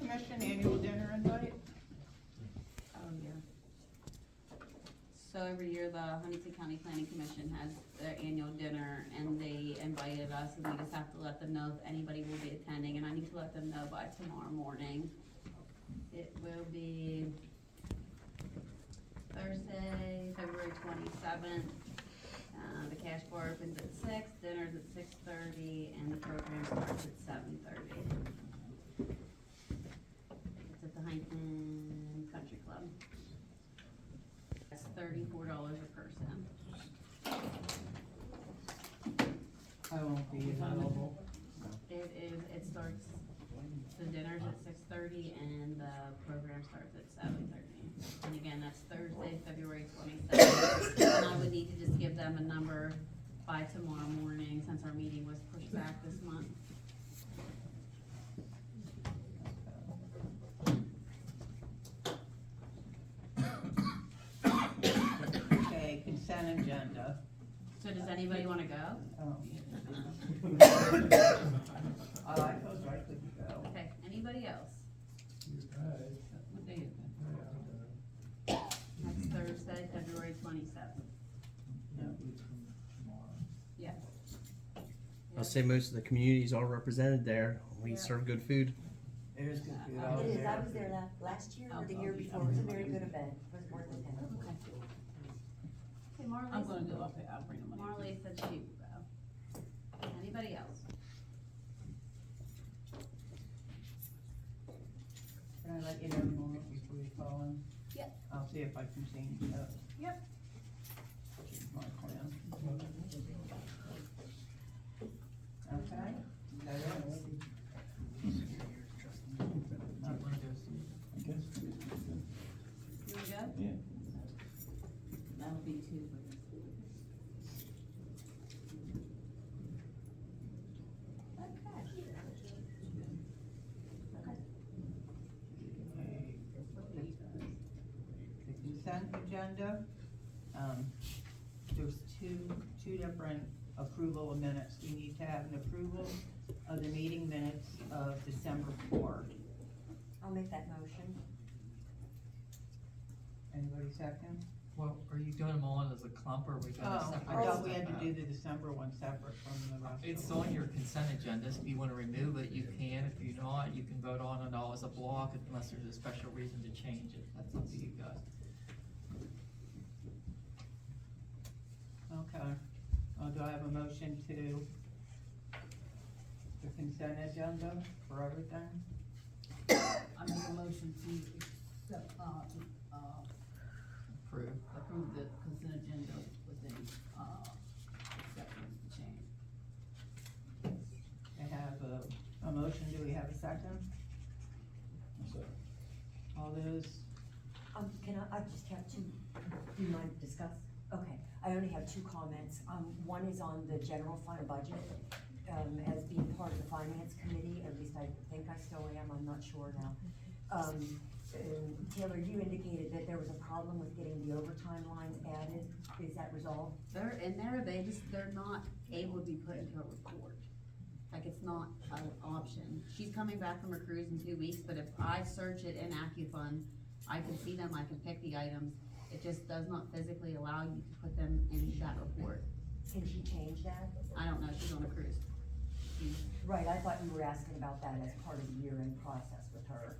Commission annual dinner invite? Oh, yeah. So every year, the Huntington County Planning Commission has their annual dinner, and they invited us, and we just have to let them know if anybody will be attending, and I need to let them know by tomorrow morning. It will be Thursday, February 27th. The cash bar opens at 6, dinner's at 6:30, and the program starts at 7:30. It's at the Huntington Country Club. It's $34 a person. I won't be available. It starts, the dinner's at 6:30 and the program starts at 7:30. And again, that's Thursday, February 27th. And I would need to just give them a number by tomorrow morning, since our meeting was pushed back this month. Okay, consent agenda. So does anybody wanna go? I like those, right, could you go? Okay, anybody else? What day is it? Next Thursday, February 27th. Yes. I'll say most of the communities are represented there. We Yeah. serve good food. It is good food It out It is, I there. was there last year or the Oh, year oh, before, it was a very good event, it was worth attending. Okay. Okay, Marley. I'm gonna go, okay, I'll bring the money. Marley said she would go. Anybody else? Can I let you know more before you call in? Yep. I'll see if I can change that. Yep. My plan. Okay, is that it? You wanna go? That'll be two. The consent agenda, there's two different approval of minutes. We need to have an approval of the meeting minutes of December 4th. I'll make that motion. Anybody second? Well, are you doing them all as a clump, or are we gonna Oh, separate? I thought we stuff had to out? do the December one separate from the rest of them. It's on your consent agenda, so if you wanna remove it, you can, if you not, you can vote on it all as a block unless there's a special reason to change it, that's up to you guys. Okay, do I have a motion to the consent agenda for everything? I make a motion to accept, Approve. approve the consent agenda with any, exceptions to change. I have a motion, do we have a second? All those, I just have two, do you mind to discuss? Okay, I only have two comments. One is on the general fund budget, as being part of the finance committee, at least I think I still am, I'm not sure now. Taylor, you indicated that there was a problem with getting the overtime lines added, is that resolved? They're in there, they're not able to be put into a report. Like, it's not an option. She's coming back from her cruise in 2 weeks, but if I search it in AccuFund, I can see them, I can pick the items. It just does not physically allow you to put them in that report. Can she change that? I don't know, she's on a cruise. Right, I thought you were asking about that as part of the year-end process with her.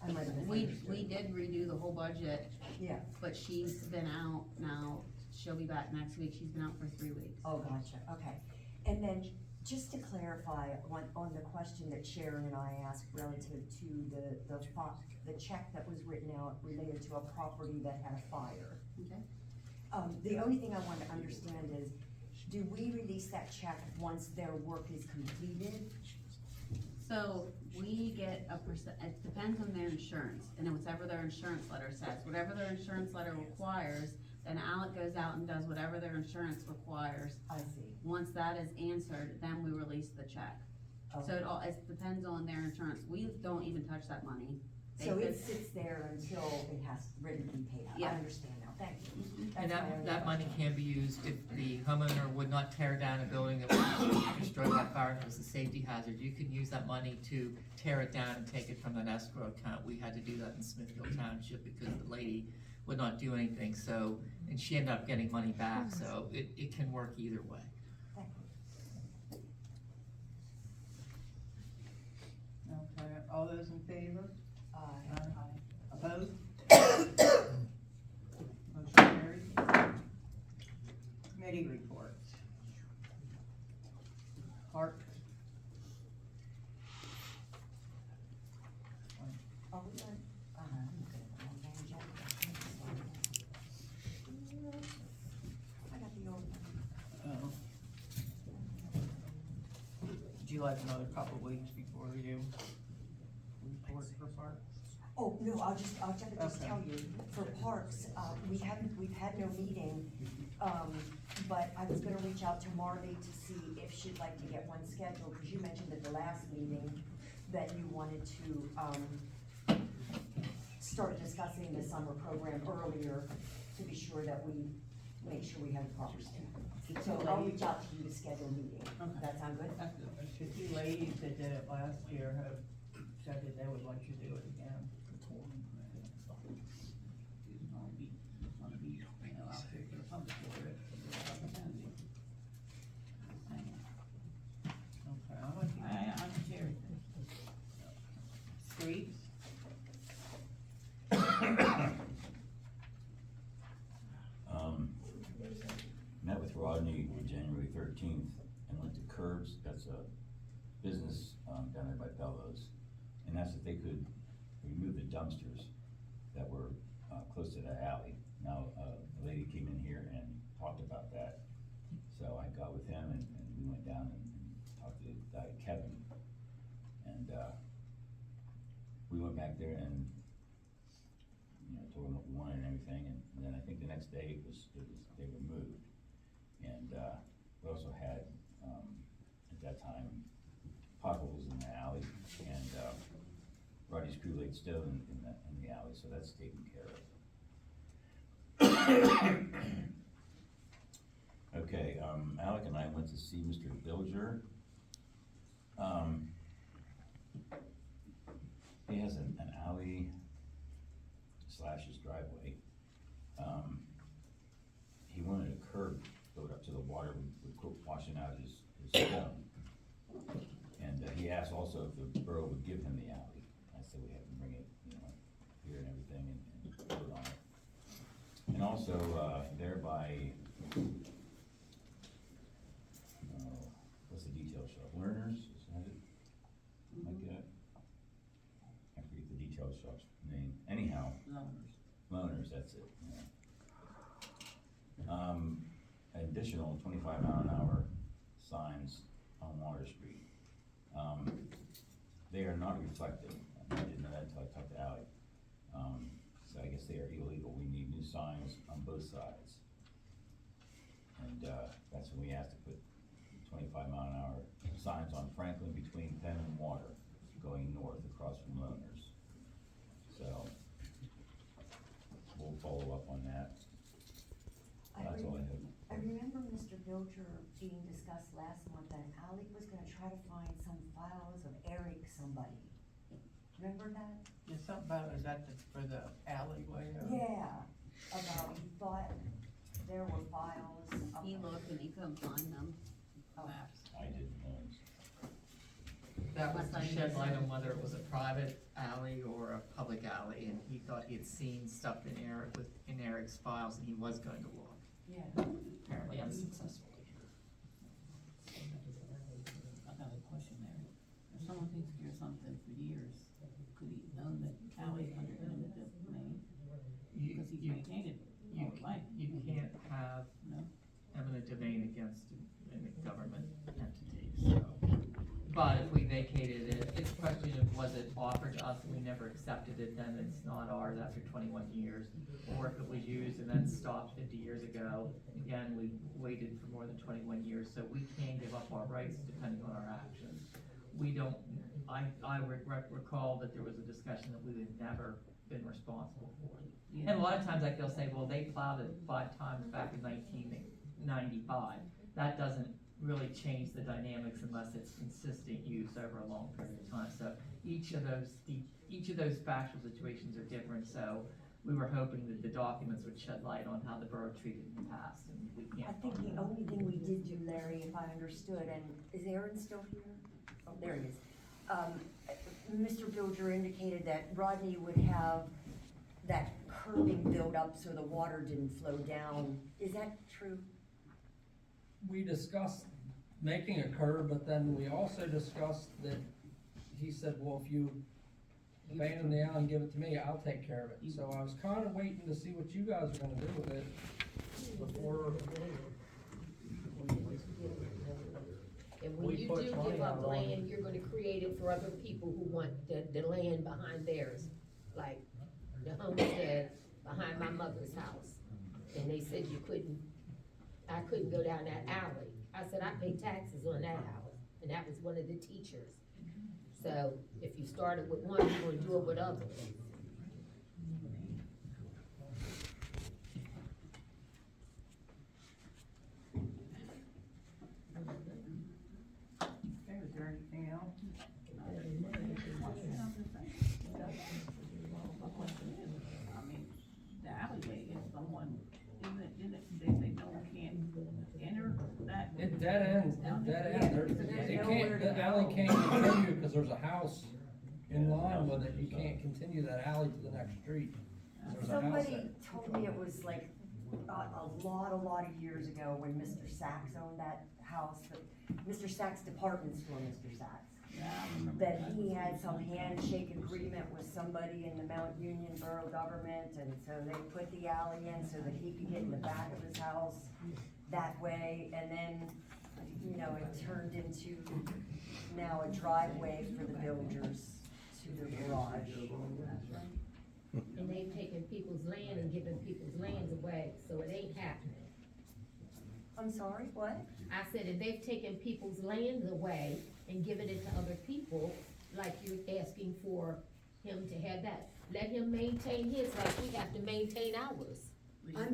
I might have We misunderstood. did redo the whole budget, Yeah, but she's been out now, she'll be back next week, she's been out for 3 weeks. oh, gotcha, okay. And then, just to clarify, on the question that Sharon and I asked relative to the check that was written out related to a property that had a fire. Okay. The only thing I want to understand is, do we release that check once their work is completed? So we get a percent, it depends on their insurance, and then whatever their insurance letter says, whatever their insurance letter requires, then Alec goes out and does whatever their insurance requires. I see. Once that is answered, then we release the check. So Okay. it depends on their insurance, we don't even touch that money. So They it could- sits there until it has, ready to be paid out, I Yeah. understand now, thank you. And That's my only that money question. can be used if the homeowner would not tear down a building that was destroyed by fire and it was a safety hazard. You can use that money to tear it down and take it from an escrow account. We had to do that in Smithfield Township because the lady would not do anything, so, and she ended up getting money back, so it can work either way. Thank you. Okay, all those in favor? Opposed? Motion carried. Committee reports. Park. Are we done? I'm good. I'm gonna jump. I got the old one. Would you like another couple of weeks before you report for park? Oh, no, I'll just Okay. tell you, for parks, we've had no meeting, but I was gonna reach out to Marley to see if she'd like to get one scheduled, cause you mentioned at the last meeting that you wanted to, start discussing the summer program earlier to be sure that we make sure we have the proper staff. So I'll reach out to you to schedule a meeting. Okay. That sound good? The two ladies that did it last year have said that they would like to do it again. Okay, I'll let you. I'm Jerry. Streets? Met with Rodney on January 13th and went to Curbs, that's a business, down there by Bellows. And asked if they could remove the dumpsters that were, close to the alley. Now, a lady came in here and talked about that. So I got with him and we went down and talked to the guy, Kevin. And, we went back there and, told him what we wanted and everything, and then I think the next day they were moved. And, we also had, at that time, potholes in the alley, and, Roddy's crew laid stone in the alley, so that's taken care of. Okay, Alec and I went to see Mr. Bilger. He has an alley slash his driveway. He wanted a curb goes up to the water, would quit washing out his stone. And he asked also if the borough would give him the alley. I said we have to bring it, here and everything and vote on it. And also, there by, what's the detail shop? Learners, is that it? Like that? I forget the detail shop's name. Anyhow, Loners, that's it, yeah. Additional 25-mile-an-hour signs on Water Street. They are not reflective. I didn't know that until I talked to Ally. So I guess they are illegal. We need new signs on both sides. And, that's when we asked to put 25-mile-an-hour signs on Franklin between Penn and Water, going north across from Loners. So, we'll follow up on that. That's all I have. I remember Mr. Bilger being discussed last month that Ally was gonna try to find some files of Eric somebody. Remember that? There's something about, is that for the alleyway or? Yeah, about, he thought there were files. of- He looked and he couldn't find them. Oh. I didn't know. That was to shed light on whether it was a private alley or a public alley, and he thought he had seen stuff in Eric's files, and he was going to look, Yeah. apparently unsuccessfully. I got a question there. If someone takes care of something for years, could he own the alley under eminent domain? Because he's maintained it all his life, You can't have no? eminent domain against a government entity, so. But if we vacated it, it's a question of was it offered to us and we never accepted it, then it's not ours after 21 years. Or if it was used and then stopped 50 years ago, again, we waited for more than 21 years, so we can give up our rights depending on our actions. We don't recall that there was a discussion that we had never been responsible for it. Yeah. And a lot of times, like, they'll say, well, they plowed it 5 times back in 1995. That doesn't really change the dynamics unless it's consistent use over a long period of time. So each of those factual situations are different, so we were hoping that the documents would shed light on how the borough treated in the past, and we I can't. think the only thing we did do, Larry, if I understood, and is Aaron still here? Oh, there he is. Mr. Bilger indicated that Rodney would have that curbing built up so the water didn't flow down. Is that true? We discussed making a curb, but then we also discussed that, he said, well, if you abandon the alley and give it to me, I'll take care of it. So I was kinda waiting to see what you guys are gonna do with it before. And when We you put do money give out up on it. land, you're gonna create it for other people who want the land behind theirs. Like the homestead behind my mother's house. And they said I couldn't go down that alley. I said, I pay taxes on that house, and that was one of the teachers. So if you started with one, you're gonna do it with others. Okay, is there anything else? I mean, the alleyway, if someone, they say no one can't enter that. It dead ends, it can't, the alley can't continue, cause there's a house in line with it, you can't continue that alley to the next street. There's a house Somebody there. told me it was like a lot of years ago when Mr. Sachs owned that house, but Mr. Sachs' department store, Mr. Sachs. Yeah, I remember That that. he had some handshake agreement with somebody in the Mount Union Borough government, and so they put the alley in so that he could get in the back of his house that way, and then, you know, it turned into now a driveway for the villagers to their garage. And they've taken people's land and given people's lands away, so it ain't happening. I'm sorry, what? I said, if they've taken people's lands away and given it to other people, like you're asking for him to have that, let him maintain his like we have to maintain ours.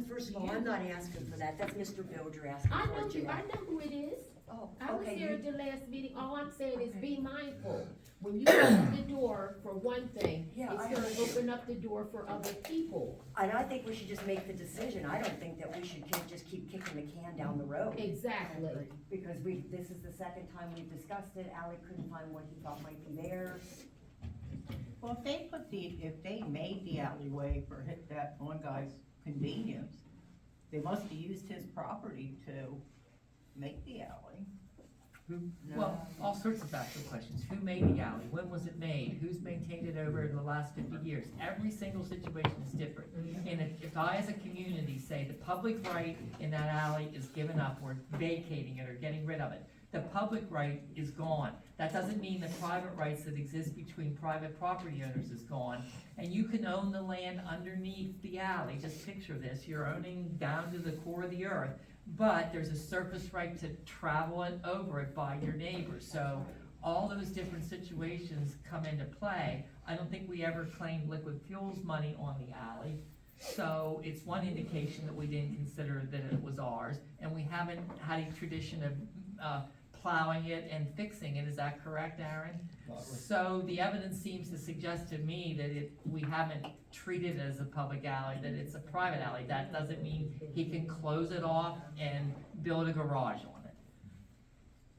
First of all, I'm not asking for that, that's Mr. Bilger asking I for know it, you, I Jeanette. know who it is. Oh, I was okay, here you- at the last meeting, all I'm saying is be mindful. When you open the door for one thing, Yeah, it's I gonna heard you. open up the door for other people. And I think we should just make the decision, I don't think that we should just keep kicking the can down the road. Exactly. Because this is the second time we've discussed it, Alec couldn't find what he thought might be there. Well, if they made the alleyway for that one guy's convenience, they must have used his property to make the alley. No. Well, all sorts of factual questions. Who made the alley? When was it made? Who's maintained it over the last 50 years? Every single situation is different. And if I as a community say the public right in that alley is given up, or vacating it or getting rid of it, the public right is gone. That doesn't mean the private rights that exist between private property owners is gone. And you can own the land underneath the alley. Just picture this, you're owning down to the core of the earth, but there's a surface right to travel it over it by your neighbors. So all those different situations come into play. I don't think we ever claimed liquid fuels money on the alley. So it's one indication that we didn't consider that it was ours, and we haven't had a tradition of plowing it and fixing it. Is that correct, Aaron? So the evidence seems to suggest to me that we haven't treated it as a public alley, that it's a private alley. That doesn't mean he can close it off and build a garage on it.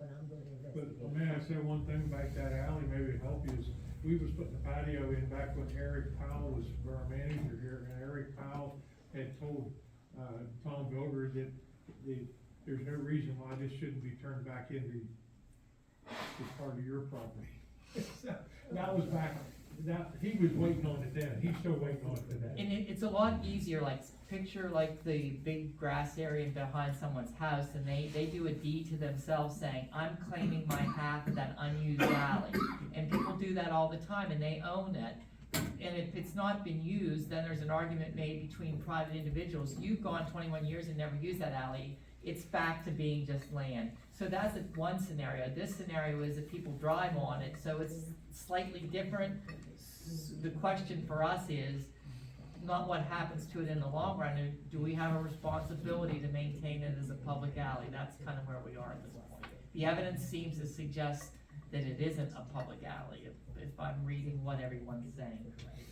But I'm gonna But investigate. may I say one thing about that alley, maybe to help you, is we was putting the patio in back when Eric Powell was our manager here, and Eric Powell had told, Tom Bilger that there's no reason why this shouldn't be turned back into as part of your property. So, that was back, he was waiting on it then, he's still waiting on it today. And it's a lot easier, like, picture like the big grass area behind someone's house, and they do a deed to themselves saying, I'm claiming my half of that unused alley. And people do that all the time, and they own it. And if it's not been used, then there's an argument made between private individuals. You've gone 21 years and never used that alley. it's back to being just land. So that's one scenario. This scenario is if people drive on it, so it's slightly different. The question for us is not what happens to it in the long run, do we have a responsibility to maintain it as a public alley? That's kind of where we are at this point. The evidence seems to suggest that it isn't a public alley, if I'm reading what everyone's saying correctly.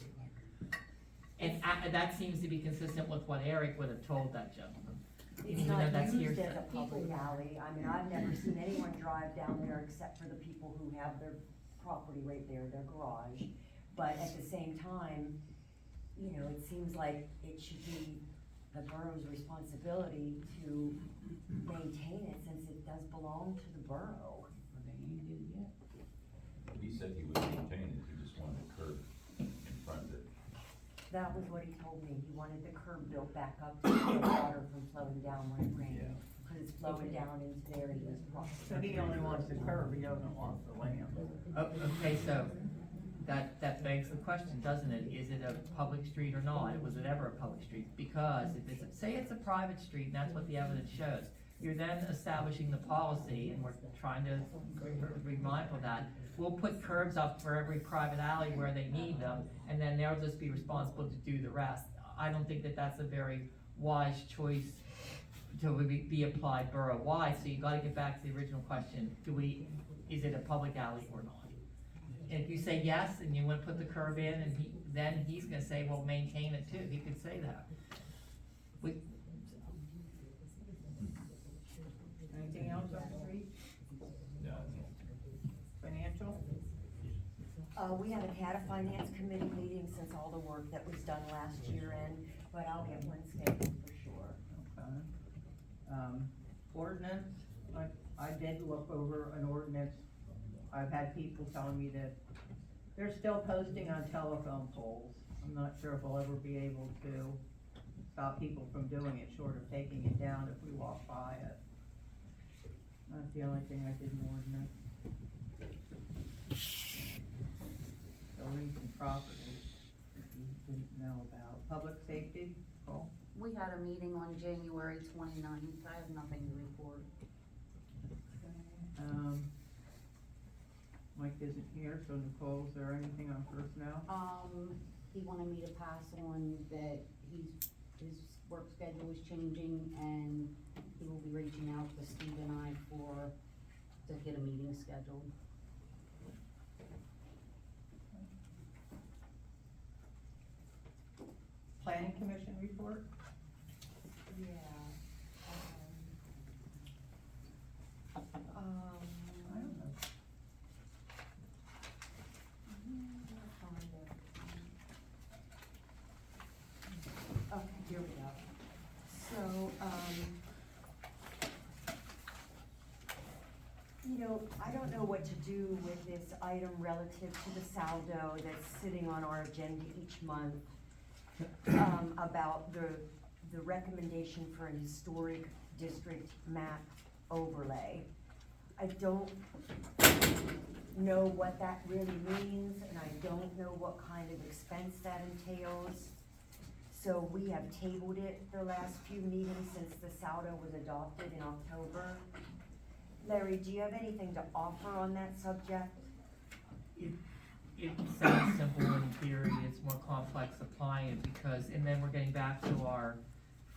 And that seems to be consistent with what Eric would have told that gentleman. It's Even though not that's used hearsay. as a public alley, I mean, I've never seen anyone drive down there except for the people who have their property right there, their garage. But at the same time, you know, it seems like it should be the borough's responsibility to maintain it since it does belong to the borough. They ain't did it yet. He said he would maintain it, he just wanted a curb in front of it. That was what he told me, he wanted the curb built back up to keep the water from flowing down when it rained. Yeah. Cause it's flowing down into there into his property. So he only wants the curb, he doesn't want the land. Okay, so that begs the question, doesn't it? Is it a public street or not? Was it ever a public street? Because if it's, say it's a private street, and that's what the evidence shows, you're then establishing the policy, and we're trying to be mindful of that. We'll put curbs up for every private alley where they need them, and then they'll just be responsible to do the rest. I don't think that that's a very wise choice to be applied borough-wide, so you gotta get back to the original question, is it a public alley or not? And if you say yes, and you wanna put the curb in, and then he's gonna say, well, maintain it too, he could say that. Anything else on the street? Yeah. Financial? We haven't had a finance committee meeting since all the work that was done last year but I'll get one scheduled for sure. Okay. Ordinance, I did look over an ordinance. I've had people telling me that they're still posting on telephone poles. I'm not sure if we'll ever be able to stop people from doing it, short of taking it down if we walk by it. That's the only thing I did in ordinance. Buildings and property, if you didn't know about. Public safety, Cole? We had a meeting on January 29th. I have nothing to report. Mike isn't here, so Nicole, is there anything on personnel? He wanted me to pass on that his work schedule is changing, and he will be reaching out to Steve and I to get a meeting scheduled. Planning commission report? Yeah. I don't know. Okay, here we go. So, you know, I don't know what to do with this item relative to the saldo that's sitting on our agenda each month, about the recommendation for an historic district map overlay. I don't know what that really means, and I don't know what kind of expense that entails. So we have tabled it the last few meetings since the saldo was adopted in October. Larry, do you have anything to offer on that subject? It sounds simple in theory, it's more complex applying it because, and then we're getting back to our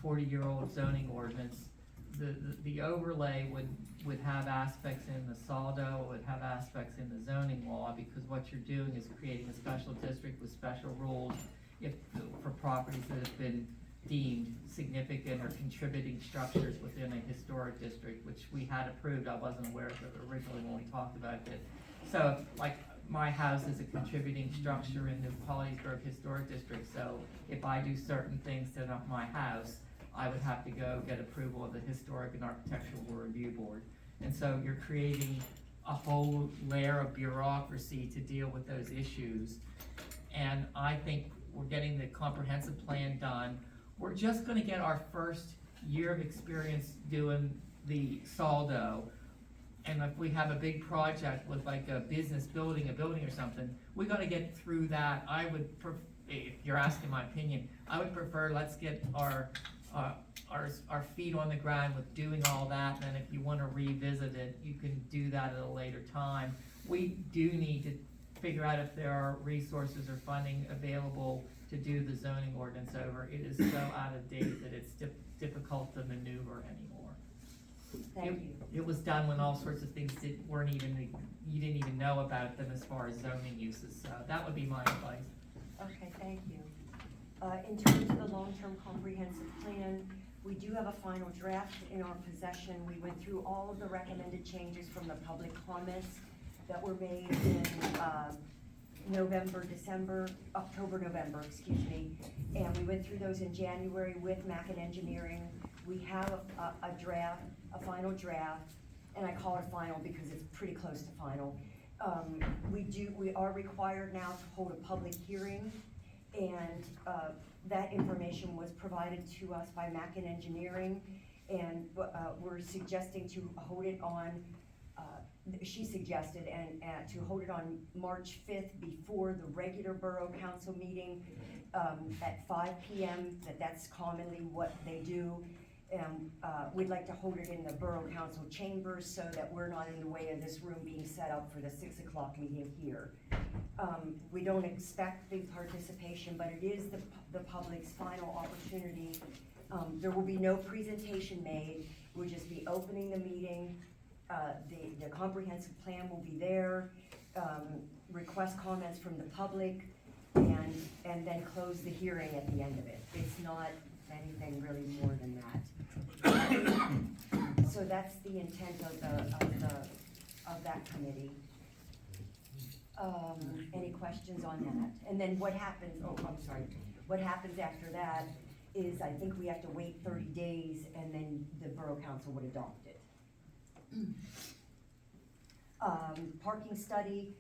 40-year-old zoning ordinance. The overlay would have aspects in the saldo, it would have aspects in the zoning law, because what you're doing is creating a special district with special rules for properties that have been deemed significant or contributing structures within a historic district, which we had approved. I wasn't aware of it originally when we talked about it. So, like, my house is a contributing structure in the Holliesburg Historic District, so if I do certain things to my house, I would have to go get approval of the Historic and Architectural Review Board. And so you're creating a whole layer of bureaucracy to deal with those issues. And I think we're getting the comprehensive plan done. We're just gonna get our first year of experience doing the saldo. And if we have a big project with like a business building, a building or something, we gotta get through that. I would, if you're asking my opinion, I would prefer, let's get our our feet on the ground with doing all that, and then if you wanna revisit it, you can do that at a later time. We do need to figure out if there are resources or funding available to do the zoning ordinance over. It is so out of date that it's difficult to maneuver anymore. Thank you. It was done when all sorts of things you didn't even know about them as far as zoning uses, so that would be my advice. Okay, thank you. In terms of the long-term comprehensive plan, we do have a final draft in our possession. We went through all of the recommended changes from the public comments that were made in, October, November, excuse me. And we went through those in January with Mackin Engineering. We have a draft, a final draft, and I call it final because it's pretty close to final. We are required now to hold a public hearing, and that information was provided to us by Mackin Engineering, and we're suggesting to hold it on, she suggested, and to hold it on March 5th before the regular Borough Council meeting at 5 p.m. That's commonly what they do. We'd like to hold it in the Borough Council chambers so that we're not in the way of this room being set up for the 6 o'clock meeting here. We don't expect big participation, but it is the public's final opportunity. There will be no presentation made. We'll just be opening the meeting. The comprehensive plan will be there. Request comments from the public, and then close the hearing at the end of it. It's not anything really more than that. So that's the intent of that committee. Any questions on that? And then what happens, what happens after that is I think we have to wait 30 days and then the Borough Council would adopt it. Parking study,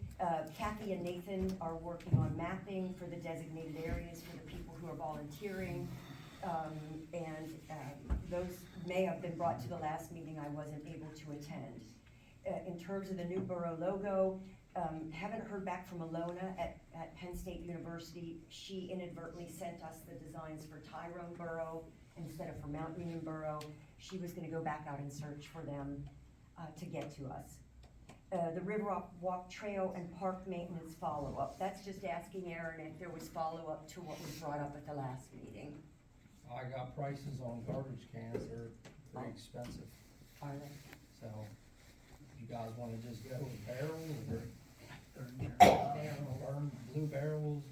Kathy and Nathan are working on mapping for the designated areas for the people who are volunteering. Those may have been brought to the last meeting. I wasn't able to attend. In terms of the new borough logo, haven't heard back from Alona at Penn State University. She inadvertently sent us the designs for Tyrone Borough instead of for Mount Union Borough. She was gonna go back out and search for them to get to us. The River Walk Trail and Park Maintenance follow-up. That's just asking Aaron if there was follow-up to what was brought up at the last meeting. I got prices on garbage cans, they're pretty expensive, Are they? so you guys wanna just go with barrels or burn blue barrels?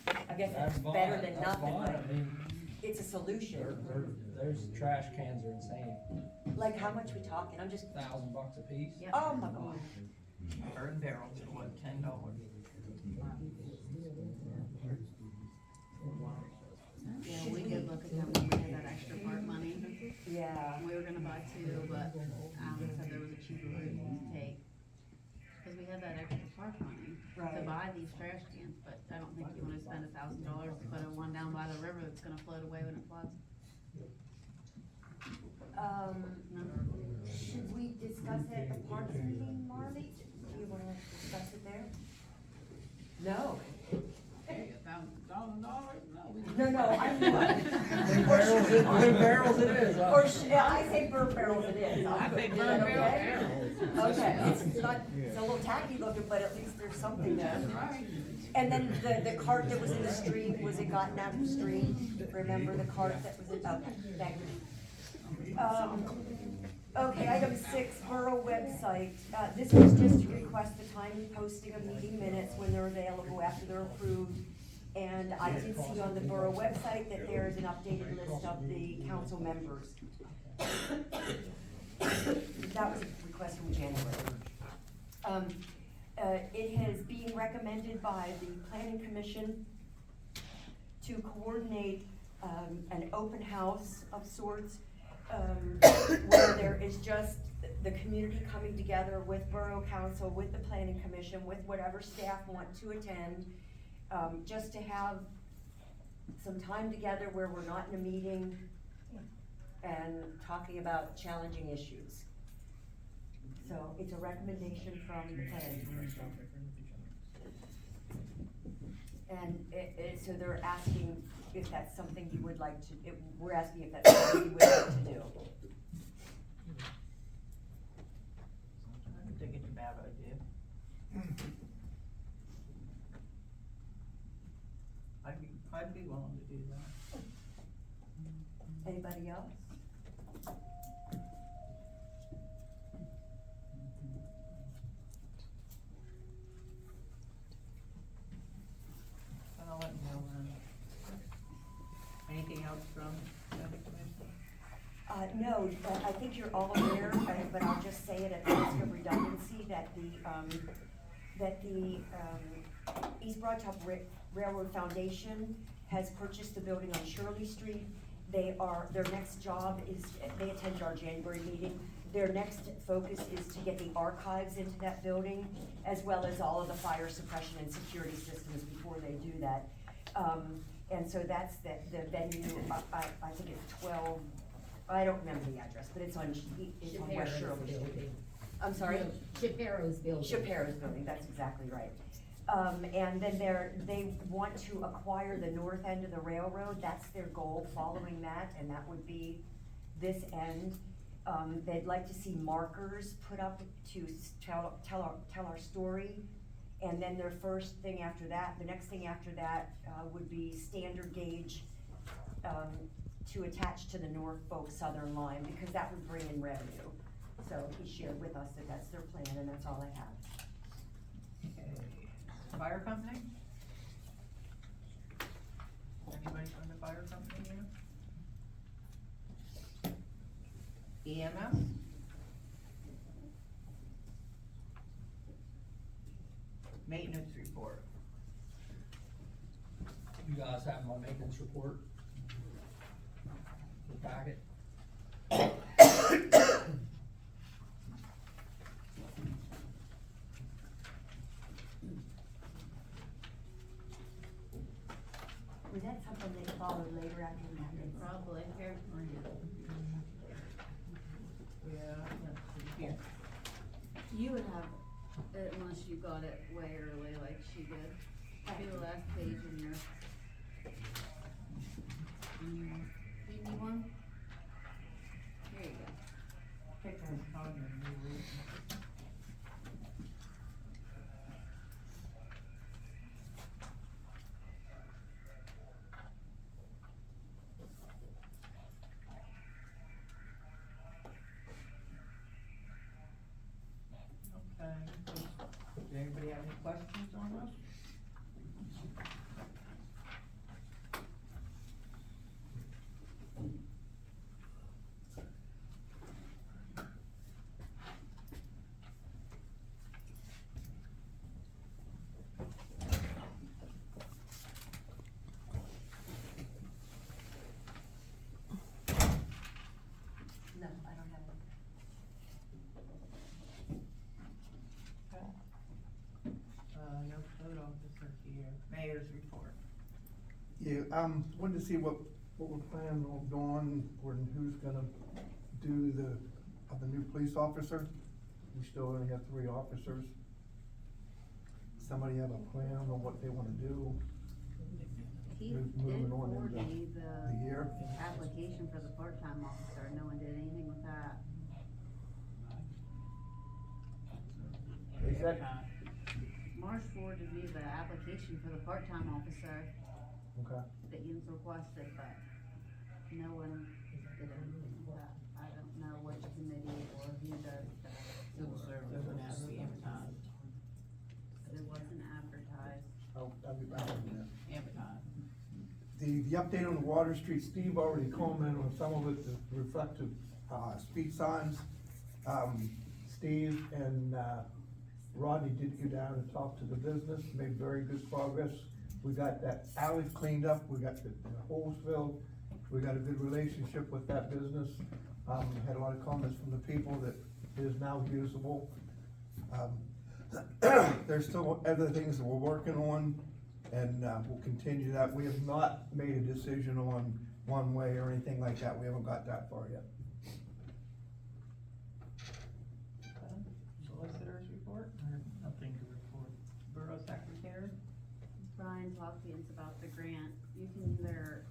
I guess That's it's fine, better than that's nothing, fine. but I mean, it's a solution. those trash cans are insane, Like, how much we talking? I'm just, $1,000 a piece. Yeah. oh my God. Burn barrels are what, $10? Yeah, we did look at them when we had that extra park money. Yeah. We were gonna buy two, but Alan said there was a cheaper route to take. Cause we had that extra park money to Right. buy these trash cans, but I don't think you wanna spend $1,000 to put one down by the river that's gonna float away when it floods. No? Should we discuss it at the parks meeting, Marley? Do you wanna discuss it there? No. Hey, $1,000? No, I Blue barrels it is, huh? Or I say burn barrels it is. I think Is burn that barrels. Okay, it's a little tacky looking, but at least there's something there. That's right. And then the cart that was in the street, was it gotten out of the street? Remember the cart that was in, okay, thank you. Okay, item 6, Borough website. This was just to request the timely posting of meeting minutes when they're available after they're approved. And I did see on the Borough website that there is an updated list of the council members. That was a request from January. It has been recommended by the Planning Commission to coordinate an open house of sorts, where there is just the community coming together with Borough Council, with the Planning Commission, with whatever staff want to attend, just to have some time together where we're not in a meeting and talking about challenging issues. So it's a recommendation from the Planning Commission. And so they're asking if that's something you would like to, we're asking if that's something you would like to do. I don't think it's a bad idea. I'd be willing to do that. Anybody else? I'll let you know then. Anything else from the other commission? No, I think you're all aware, but I'll just say it at the risk of redundancy, that the East Broad Top Railroad Foundation has purchased the building on Shirley Street. Their next job is, they attended our January meeting. Their next focus is to get the archives into that building, as well as all of the fire suppression and security systems before they do that. And so that's the venue, I think it's 12, I don't remember the address, but it's on West Shapiro's Shirley Street. building. I'm sorry? No, Shapiro's building. Shapiro's building, that's exactly right. And then they want to acquire the north end of the railroad, that's their goal following that, and that would be this end. They'd like to see markers put up to tell our story. And then their first thing after that, the next thing after that, would be standard gauge, to attach to the Norfolk Southern line, because that would bring in revenue. So he shared with us that that's their plan, and that's all I have. Okay. Fire company? Anybody from the fire company here? EMS? Maintenance report. You guys have my maintenance report? The packet? Was that something that followed later after we had it? Probably, here, Yeah, let's see here. you would have, unless you got it way early like she did, be the last page in your. You need one? Here you go. Take this on and you read. Okay, does anybody have any questions on this? No, I don't have it. No code officer here. Mayor's report. Yeah, wanted to see what we're planning on doing, or who's gonna do the new police officer. We still only have 3 officers. Somebody have a plan on what they wanna do? He Move- did moving on forward into me the year? the application for the part-time officer, no one did anything with that. Is that, Marsh forwarded me the application for the part-time officer okay, that Jens requested, but no one did anything with that. I don't know which committee or who does that. Civil service would have to be advertised, It wasn't advertised. I'll be back in a minute. advertised. The update on the Water Street, Steve already commented on some of it, the reflective, speed signs. Steve and, Rodney did go down and talk to the business, made very good progress. We got that alley cleaned up, we got the holes filled, we got a good relationship with that business. Had a lot of comments from the people that it is now usable. There's still other things that we're working on, and, we'll continue that. We have not made a decision on one way or anything like that, we haven't got that far yet. Solicitor's report, or nothing to report. Borough secretary? Brian try and talk to Vince about the grant. You can either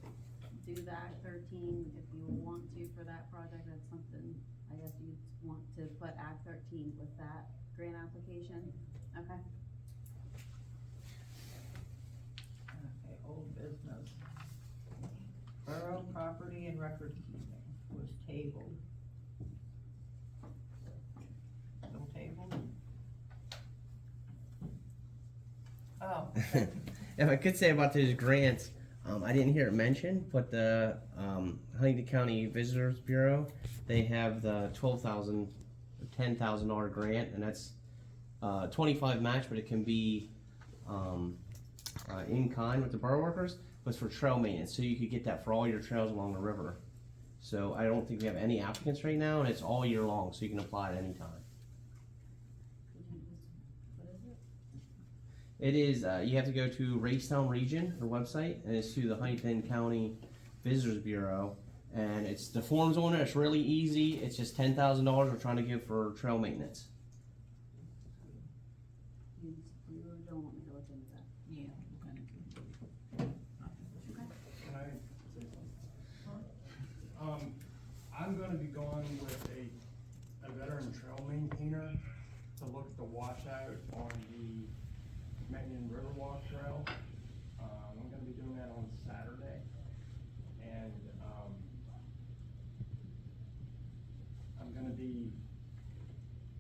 do the Act 13 if you want to for that project, that's something, I guess you'd want to put Act 13 with that grant application, okay? Okay, old business. Borough property and record keeping was tabled. Still tabled? Oh, If I could say about those grants, I didn't hear it mentioned, but the Huntington County Visitors Bureau, they have the $12,000 or $10,000 grant, and that's 25 match, but it can be in kind with the borough workers, but it's for trail maintenance, so you could get that for all your trails along the river. So I don't think we have any applicants right now, and it's all year long, so you can apply at any time. What is it? It is, you have to go to Raystown Region, their website, and it's to the Huntington County Visitors Bureau. And it's, the forms on it, it's really easy, it's just $10,000 we're trying to give for trail maintenance. You really don't want me to look into that. Yeah, we're gonna Can I say something? I'm gonna be going with a veteran trail maintainer to look at the washout on the Mecklen Riverwalk Trail. I'm gonna be doing that on Saturday, and, I'm gonna be,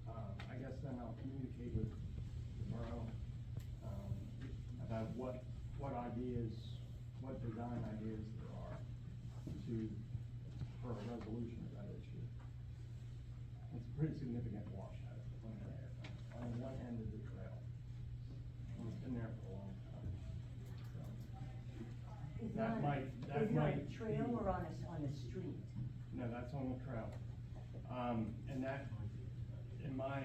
I guess then I'll communicate with the borough, about what ideas, what design ideas there are for a resolution of that issue. It's a pretty significant washout on one end of the trail. And it's been there for a long time. So, Is that might Is it on a be- trail or on a street? No, that's on the trail. And that, in my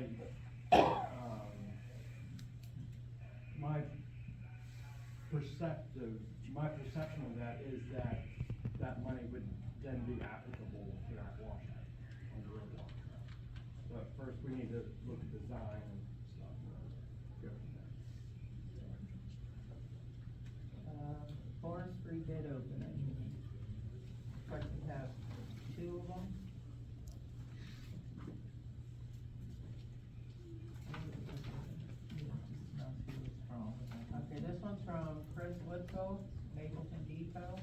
perception of that is that money would then be applicable to that washout on the riverwalk trail. But first, we need to look at design and stuff, and go from there. forestry bid opening. Like we have two of them. Okay, this one's from Chris Woodco, Mapleton Depot.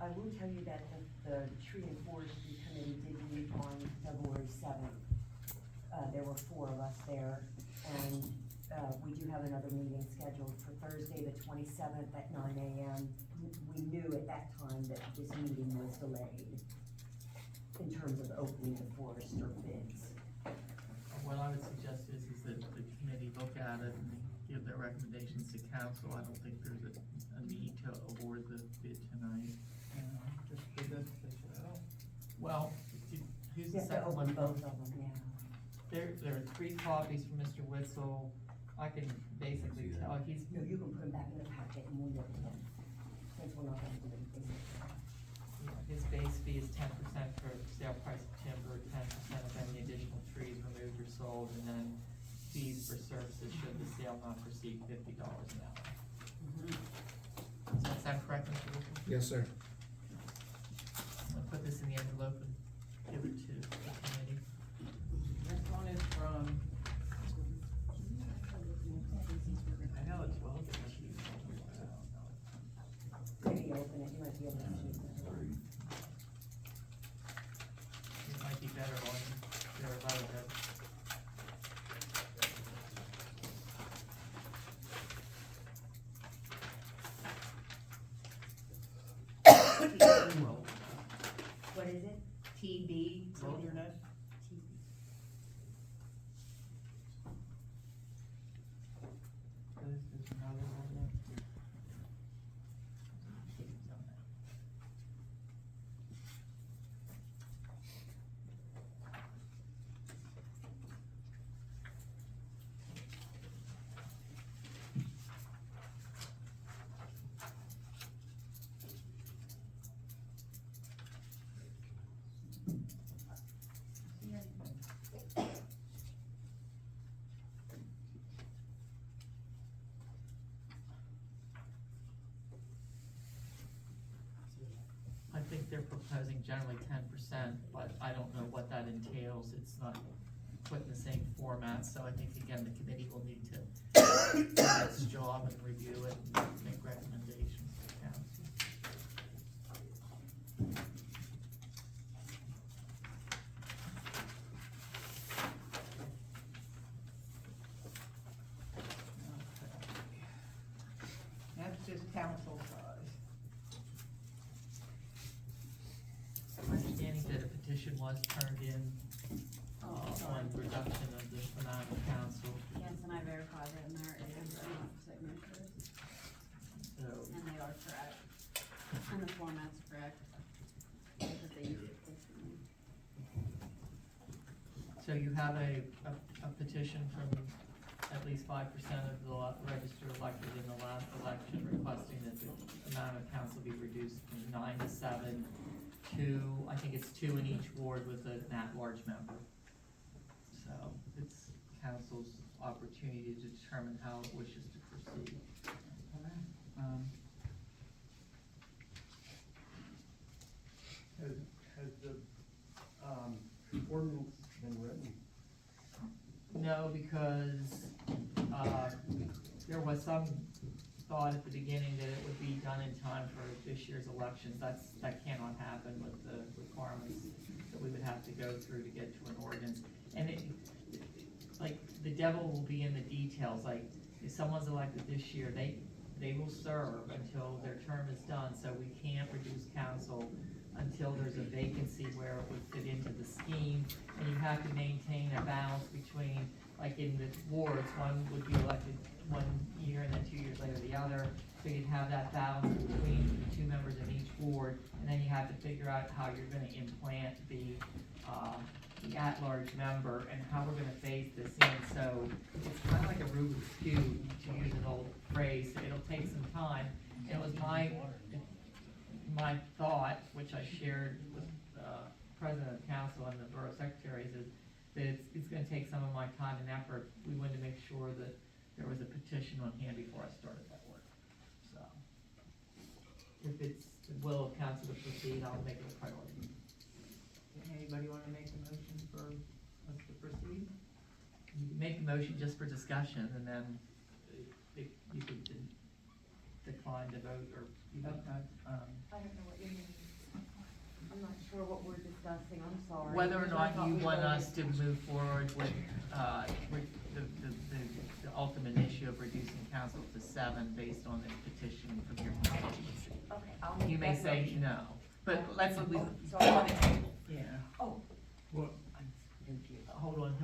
I will tell you that the Tree and Forestry Committee did meet on February 7th. There were 4 of us there, and we do have another meeting scheduled for Thursday, the 27th at 9 a.m. We knew at that time that this meeting was delayed in terms of opening the forester bids. What I would suggest is that the committee look at it and give their recommendations to council. I don't think there's a need to award the bid tonight. Just give this to Cheryl. Well, who's You the have to second open one? both of them now. There are 3 copies from Mr. Witzel. I can basically tell, he's, No, you can put them back in the packet and we'll look at them, since we're not gonna do anything. his base fee is 10% for sale price of timber, 10% of any additional trees removed or sold, and then fees for services should the sale not proceed $50 an hour. Does that sound correct, Mr. Witzel? Yes, sir. I'll put this in the envelope and give it to the committee. This one is from. I know it's well. Maybe you open it, you might be able to see. ahead. What is it? TB Wilderness. This is another one. I think they're proposing generally 10%, but I don't know what that entails. It's not put in the same format, so I think again, the committee will need to do its job and review it and make recommendations to council. That's just council size. My understanding that a petition was turned in, on reduction of the amount of council, Yes, and I verified it, and there is enough signatures, so. and they are correct, and the format's correct, because they use it differently. So you have a petition from at least 5% of the registered elected in the last election requesting that the amount of council be reduced from 9 to 7 to, I think it's 2 in each ward with an at-large member. So it's council's opportunity to determine how it wishes to proceed. Has the, ordinance been written? No, because, there was some thought at the beginning that it would be done in time for this year's elections. That cannot happen with the requirements that we would have to go through to get to an ordinance. And it, like, the devil will be in the details, like, if someone's elected this year, they will serve until their term is done, so we can't reduce council until there's a vacancy where it would fit into the scheme, and you have to maintain a balance between, like in the wards, one would be elected one year and then 2 years later the other, so you'd have that balance between the 2 members in each ward, and then you have to figure out how you're gonna implant the at-large member and how we're gonna phase this in, so it's kinda like a Rubik's Cube, to use an old phrase, it'll take some time, and it was my thought, which I shared with President of Council and the Borough Secretaries, is that it's gonna take some of my time and effort. We wanted to make sure that there was a petition on hand before I started that work, so. If it's the will of council to proceed, I'll make it a priority. Anybody wanna make a motion for us to proceed? You can make the motion just for discussion, and then if you could decline to vote, or you don't. I don't know what you mean. I'm not sure what we're discussing, I'm sorry. Whether or I not thought you we want voted. us to move forward with the ultimate issue of reducing council to 7 based on the petition from your constituency. Okay, I'll make that You may say motion. no, but let's at least, So I want to, Yeah. oh, What, I'm confused. hold on,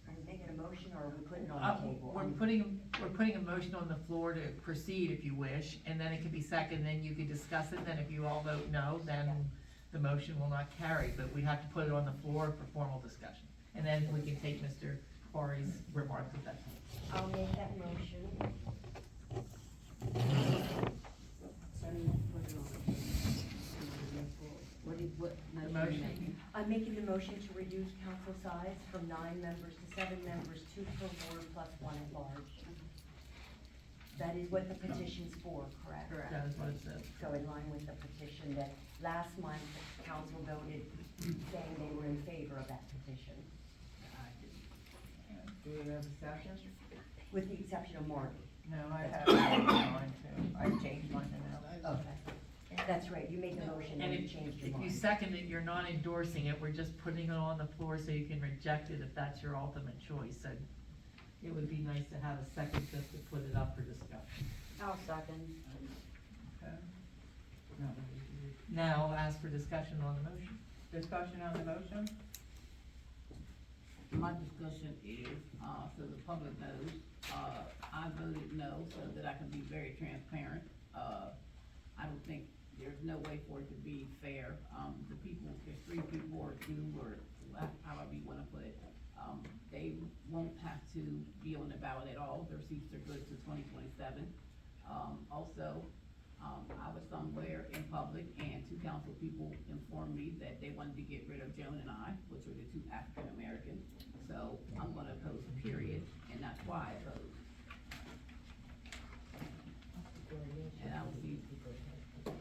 Are you making a motion or are we putting it on the table? we're putting a motion on the floor to proceed if you wish, and then it can be second, then you can discuss it, then if you all vote no, then the motion will not carry, but we have to put it on the floor for formal discussion. And then we can take Mr. Quarry's remarks at that time. I'll make that motion. What The motion are you motion. making? I'm making the motion to reduce council size from 9 members to 7 members, 2 per ward plus 1 at large. That is what the petition's for, correct? Correct. That is what it says. So in line with the petition that last month, council voted saying they were in favor of that petition, Do we have a second? with the exception of Marty. No, I have mine too. I changed mine to now. Okay. That's right, you made the motion And and you if, changed your if you mind. second it, you're not endorsing it, we're just putting it on the floor so you can reject it if that's your ultimate choice, so it would be nice to have a second just to put it up for discussion. I'll second. Now, ask for discussion on the motion. Discussion on the motion? My discussion is, so the public knows, I voted no, so that I can be very transparent. I don't think, there's no way for it to be fair. The people, if 3 people or 2 or however you wanna put it, they won't have to be on the ballot at all. Their seats are good to 2027. Also, I was somewhere in public and 2 council people informed me that they wanted to get rid of Joan and I, which are the 2 African Americans. So I'm gonna oppose, period, and that's why I oppose. And I don't see a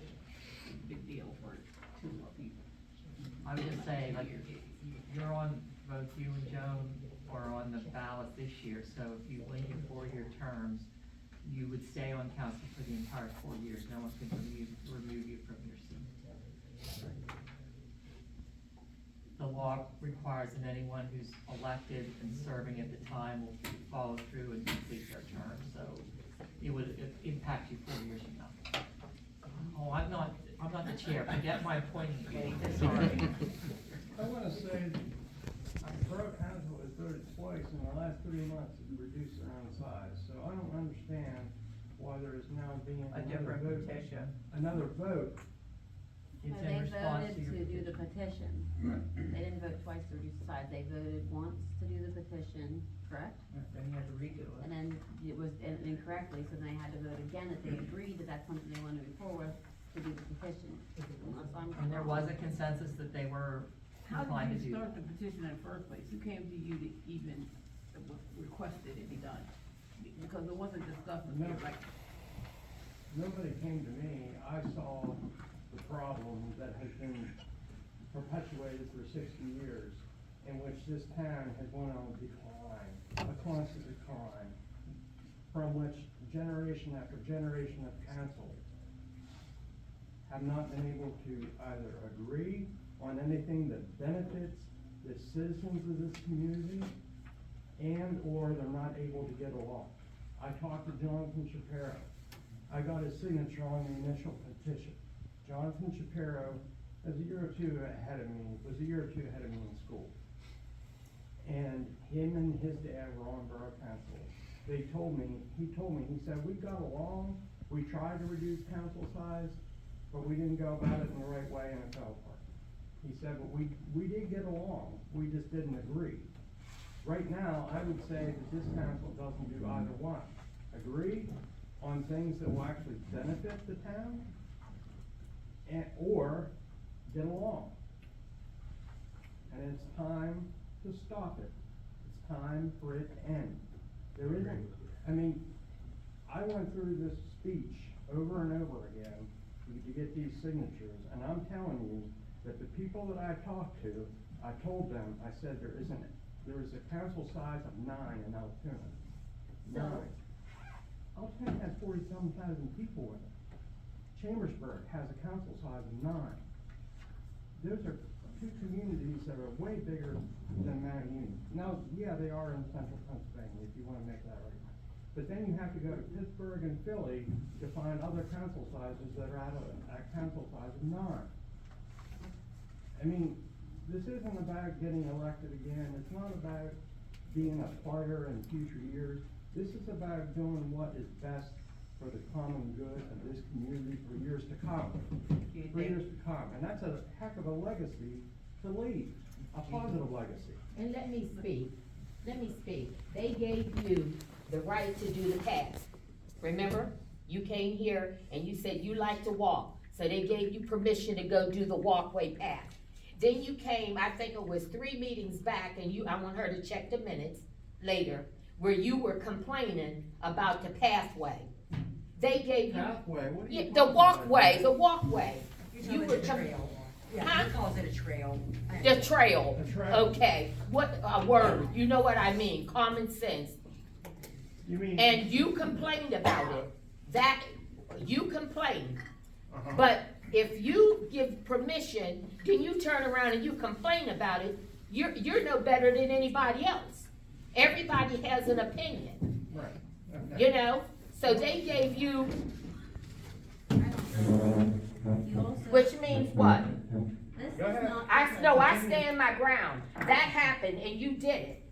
big deal for 2 more people. I would just say, like, you're on, both you and Joan are on the ballot this year, so if you win your 4-year terms, you would stay on council for the entire 4 years, no one can remove you from your seat. The law requires that anyone who's elected and serving at the time will follow through and complete their term, so it would impact you 4 years from now. Oh, I'm not the chair, forget my appointing you, sorry. I wanna say, Borough Council has voted twice in the last 3 months to reduce their own size, so I don't understand why there is now being A another different vote. petition. Another vote, It's in They response voted to your. to do the petition. They didn't vote twice to reduce the size, they voted once to do the petition, correct? Then you had to redo it. And then it was incorrectly, so then they had to vote again that they agreed that that's something they wanted to move forward to do the petition. Unless I'm And there was a wrong. consensus that they were How inclined to did you do. start the petition in the first place? Who came to you to even request that it be done? Because it wasn't discussed, No. like, nobody came to me, I saw the problem that has been perpetuated for 60 years, in which this town has went on a decline, a constant decline, from which generation after generation of council have not been able to either agree on anything that benefits the citizens of this community, and/or they're not able to get along. I talked to Jonathan Shapiro. I got his signature on the initial petition. Jonathan Shapiro was a year or two ahead of me in school. And him and his dad were on Borough Council. He told me, he said, we got along, we tried to reduce council size, but we didn't go about it in the right way and it fell apart. He said, but we did get along, we just didn't agree. Right now, I would say that this council doesn't do either one. Agree on things that will actually benefit the town, or get along. And it's time to stop it. It's time for it to end. There isn't, I mean, I went through this speech over and over again to get these signatures, and I'm telling you that the people that I talked to, I told them, I said, there is a council size of 9 in Altoona. 9. Altoona has 40,000 people in it. Chambersburg has a council size of 9. Those are 2 communities that are way bigger than Mount Union. Now, yeah, they are in central Pennsylvania, if you wanna make that argument. But then you have to go to Pittsburgh and Philly to find other council sizes that are at a council size of 9. I mean, this isn't about getting elected again, it's not about being a fighter in future years. This is about doing what is best for the common good of this community for years to come. And that's a heck of a legacy to leave, a positive legacy. And let me speak. They gave you the right to do the path. Remember? You came here and you said you like to walk, so they gave you permission to go do the walkway path. Then you came, I think it was 3 meetings back, and I want her to check the minutes later, where you were complaining about the pathway. They gave you. Pathway, what are you Yeah, talking about? the walkway. You're talking about the trail. Yeah, Huh? he calls it a trail. The trail. The trail. Okay, what, a word, you know what I mean, common sense. You mean? And you complained about it, you complained. Uh-huh. But if you give permission, then you turn around and you complain about it, you're no better than anybody else. Everybody has an opinion, Right. you know? So they gave you, which means what? Go ahead. I stand my ground. That happened and you did it.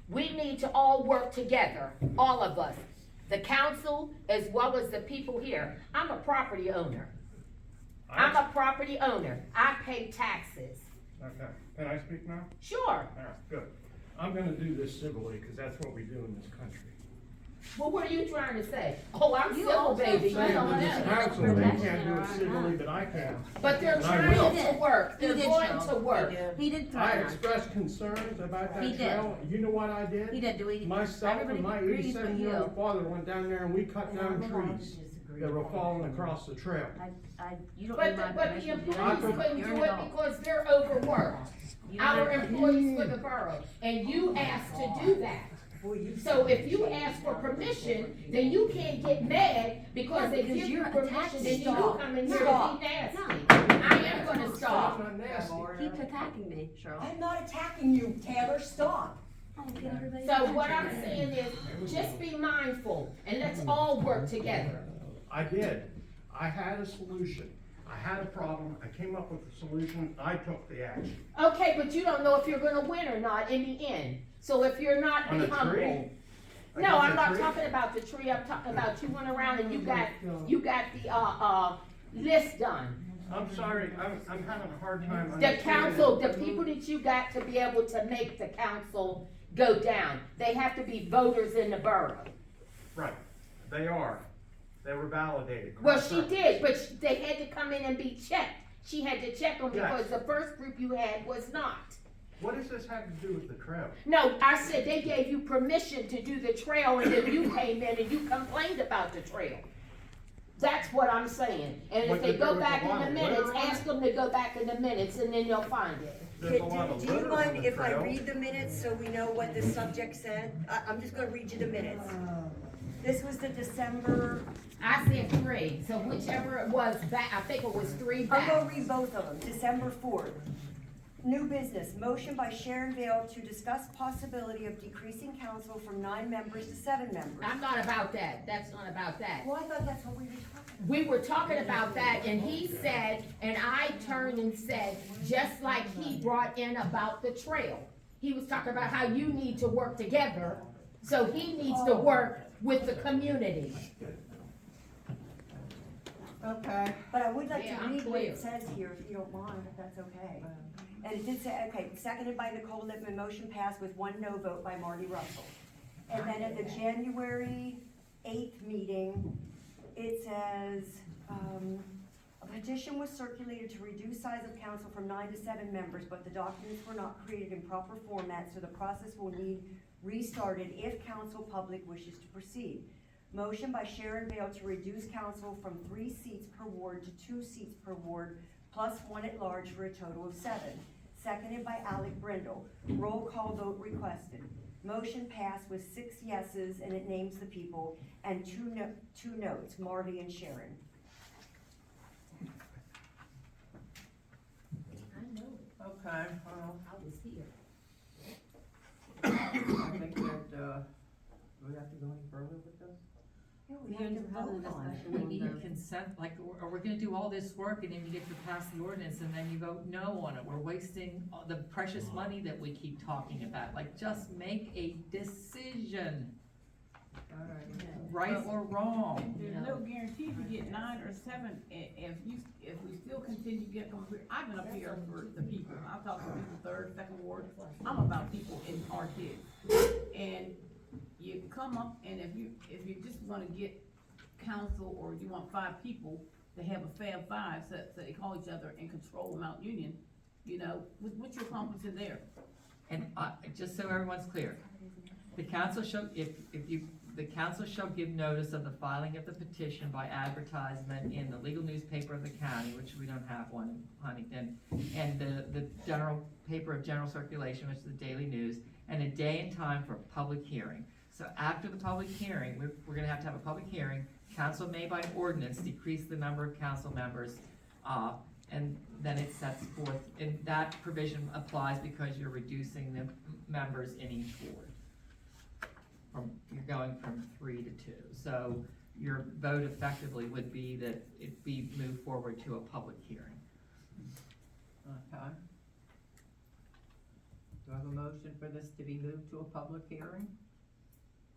We need to all work together, all of us. The council as well as the people here. I'm a property owner. I'm a property owner. I pay taxes. Okay, can I speak now? Sure. All right, good. I'm gonna do this civilly, because that's what we do in this country. Well, what are you trying to say? Oh, I'm You civil, also baby. said You don't on This that. know. council, they can't do it civilly, but I can. But they're And I trying will. to work. They're He did, going Cheryl. to work. He did throw I it on. expressed concerns about that He did. trail. You know what I did? He did, do we? Myself and my everybody agrees with 87-year-old you. father went down there and we cut down trees that were falling across the trail. You don't need my But the permission to do employees anything. couldn't You're do an it adult. because they're overworked. You don't Our have- employees for the borough, and you asked to do that. Well, you So if you ask for permission, then you can't get mad because they because give you you're permission attacking and you Stop. come in here Stop. to be nasty. No. I am gonna stop. Not nasty. Keep attacking me, Cheryl. I'm not attacking you, Taylor, stop. So what I'm saying is, just be mindful and let's all work together. I did. I had a solution. I had a problem. I came up with a solution. I took the action. Okay, but you don't know if you're gonna win or not in the end. So if you're not, On be a tree? humble. No, Against I'm a not tree? talking about the tree, I'm talking about you went around and you got the, list done. I'm sorry, I'm having a hard time The understanding. council, the people that you got to be able to make the council go down, they have to be voters in the borough. Right, they are. They were validated. Well, she correct. did, but they had to come in and be checked. She had to check them Yes. because the first group you had was not. What does this have to do with the trail? No, I said they gave you permission to do the trail and then you came in and you complained about the trail. That's what I'm saying. And if But they there go was a back in lot the of minutes, litter on ask them to go back in the minutes and then you'll find it. There's a lot of Do you litter on mind the if I trail. read the minutes so we know what the subject said? I'm just gonna read you the minutes. This was the December, I said 3, so whichever it was back, I think it was 3 I'm back. gonna read both of them, December 4th. New business, motion by Sharon Vale to discuss possibility of decreasing council from 9 members to 7 members. I'm not about that. That's not about that. Well, I thought that's what we were talking about. We were talking about that and he said, and I turned and said, just like he brought in about the trail. He was talking about how you need to work together, so he needs to work with the community. Okay. But I would like Yeah, to I'm read what clear. it says here, if you don't mind, if that's okay. And it did say, okay, seconded by Nicole Lippman, motion passed with 1 no vote by Marty Russell. And then at the January 8th meeting, it says, a petition was circulated to reduce size of council from 9 to 7 members, but the documents were not created in proper format, so the process will need restarted if council public wishes to proceed. Motion by Sharon Vale to reduce council from 3 seats per ward to 2 seats per ward, plus 1 at large for a total of 7. Seconded by Alec Brindle. Roll call vote requested. Motion passed with 6 yeses, and it names the people, and 2 notes, Marty and Sharon. I know, Okay, well, I was here. I think that, do we have to go any further with this? Yeah, We we have to have to have a vote on discussion. it. We need consent, like, are we gonna do all this work and then you get to pass the ordinance and then you vote no on it? We're wasting all the precious money that we keep talking about, like, just make a decision, right or wrong. There's no guarantee if you get 9 or 7, if we still continue to get them, I've been up here for the people, I've talked to people 3rd, 2nd ward, I'm about people in our kids. And you come up, and if you just wanna get council, or you want 5 people to have a Fab 5, so they call each other and control Mount Union, you know, what you accomplishing there? And, just so everyone's clear, the council shall, the council shall give notice of the filing of the petition by advertisement in the legal newspaper of the county, which we don't have one in Huntington, and the general paper of general circulation, which is the Daily News, and a day and time for public hearing. So after the public hearing, we're gonna have to have a public hearing. Council may by ordinance decrease the number of council members And then it sets forth, and that provision applies because you're reducing the members in each ward. You're going from 3 to 2, so your vote effectively would be that it be moved forward to a public hearing. Okay. Do I have a motion for this to be moved to a public hearing?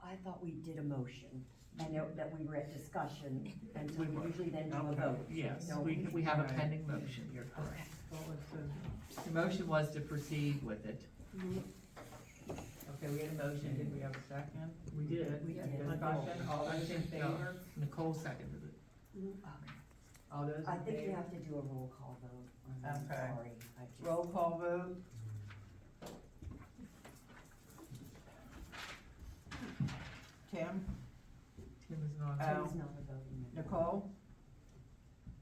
I thought we did a motion, and that we were at discussion, and so We we were. usually then do a Okay. vote. Yes, No, we have a Right. pending motion, you're correct. Well, it's The motion was to proceed with it. okay, we had a motion, did we have a second? We did. We did. Discussion, all I those in think, favor? Nicole seconded it. Okay. All those in favor? I think you have to do a roll call vote. I'm Okay. sorry. I just- Roll call vote. Tim, Tim is not. Al, Tim's not a voting member. Nicole,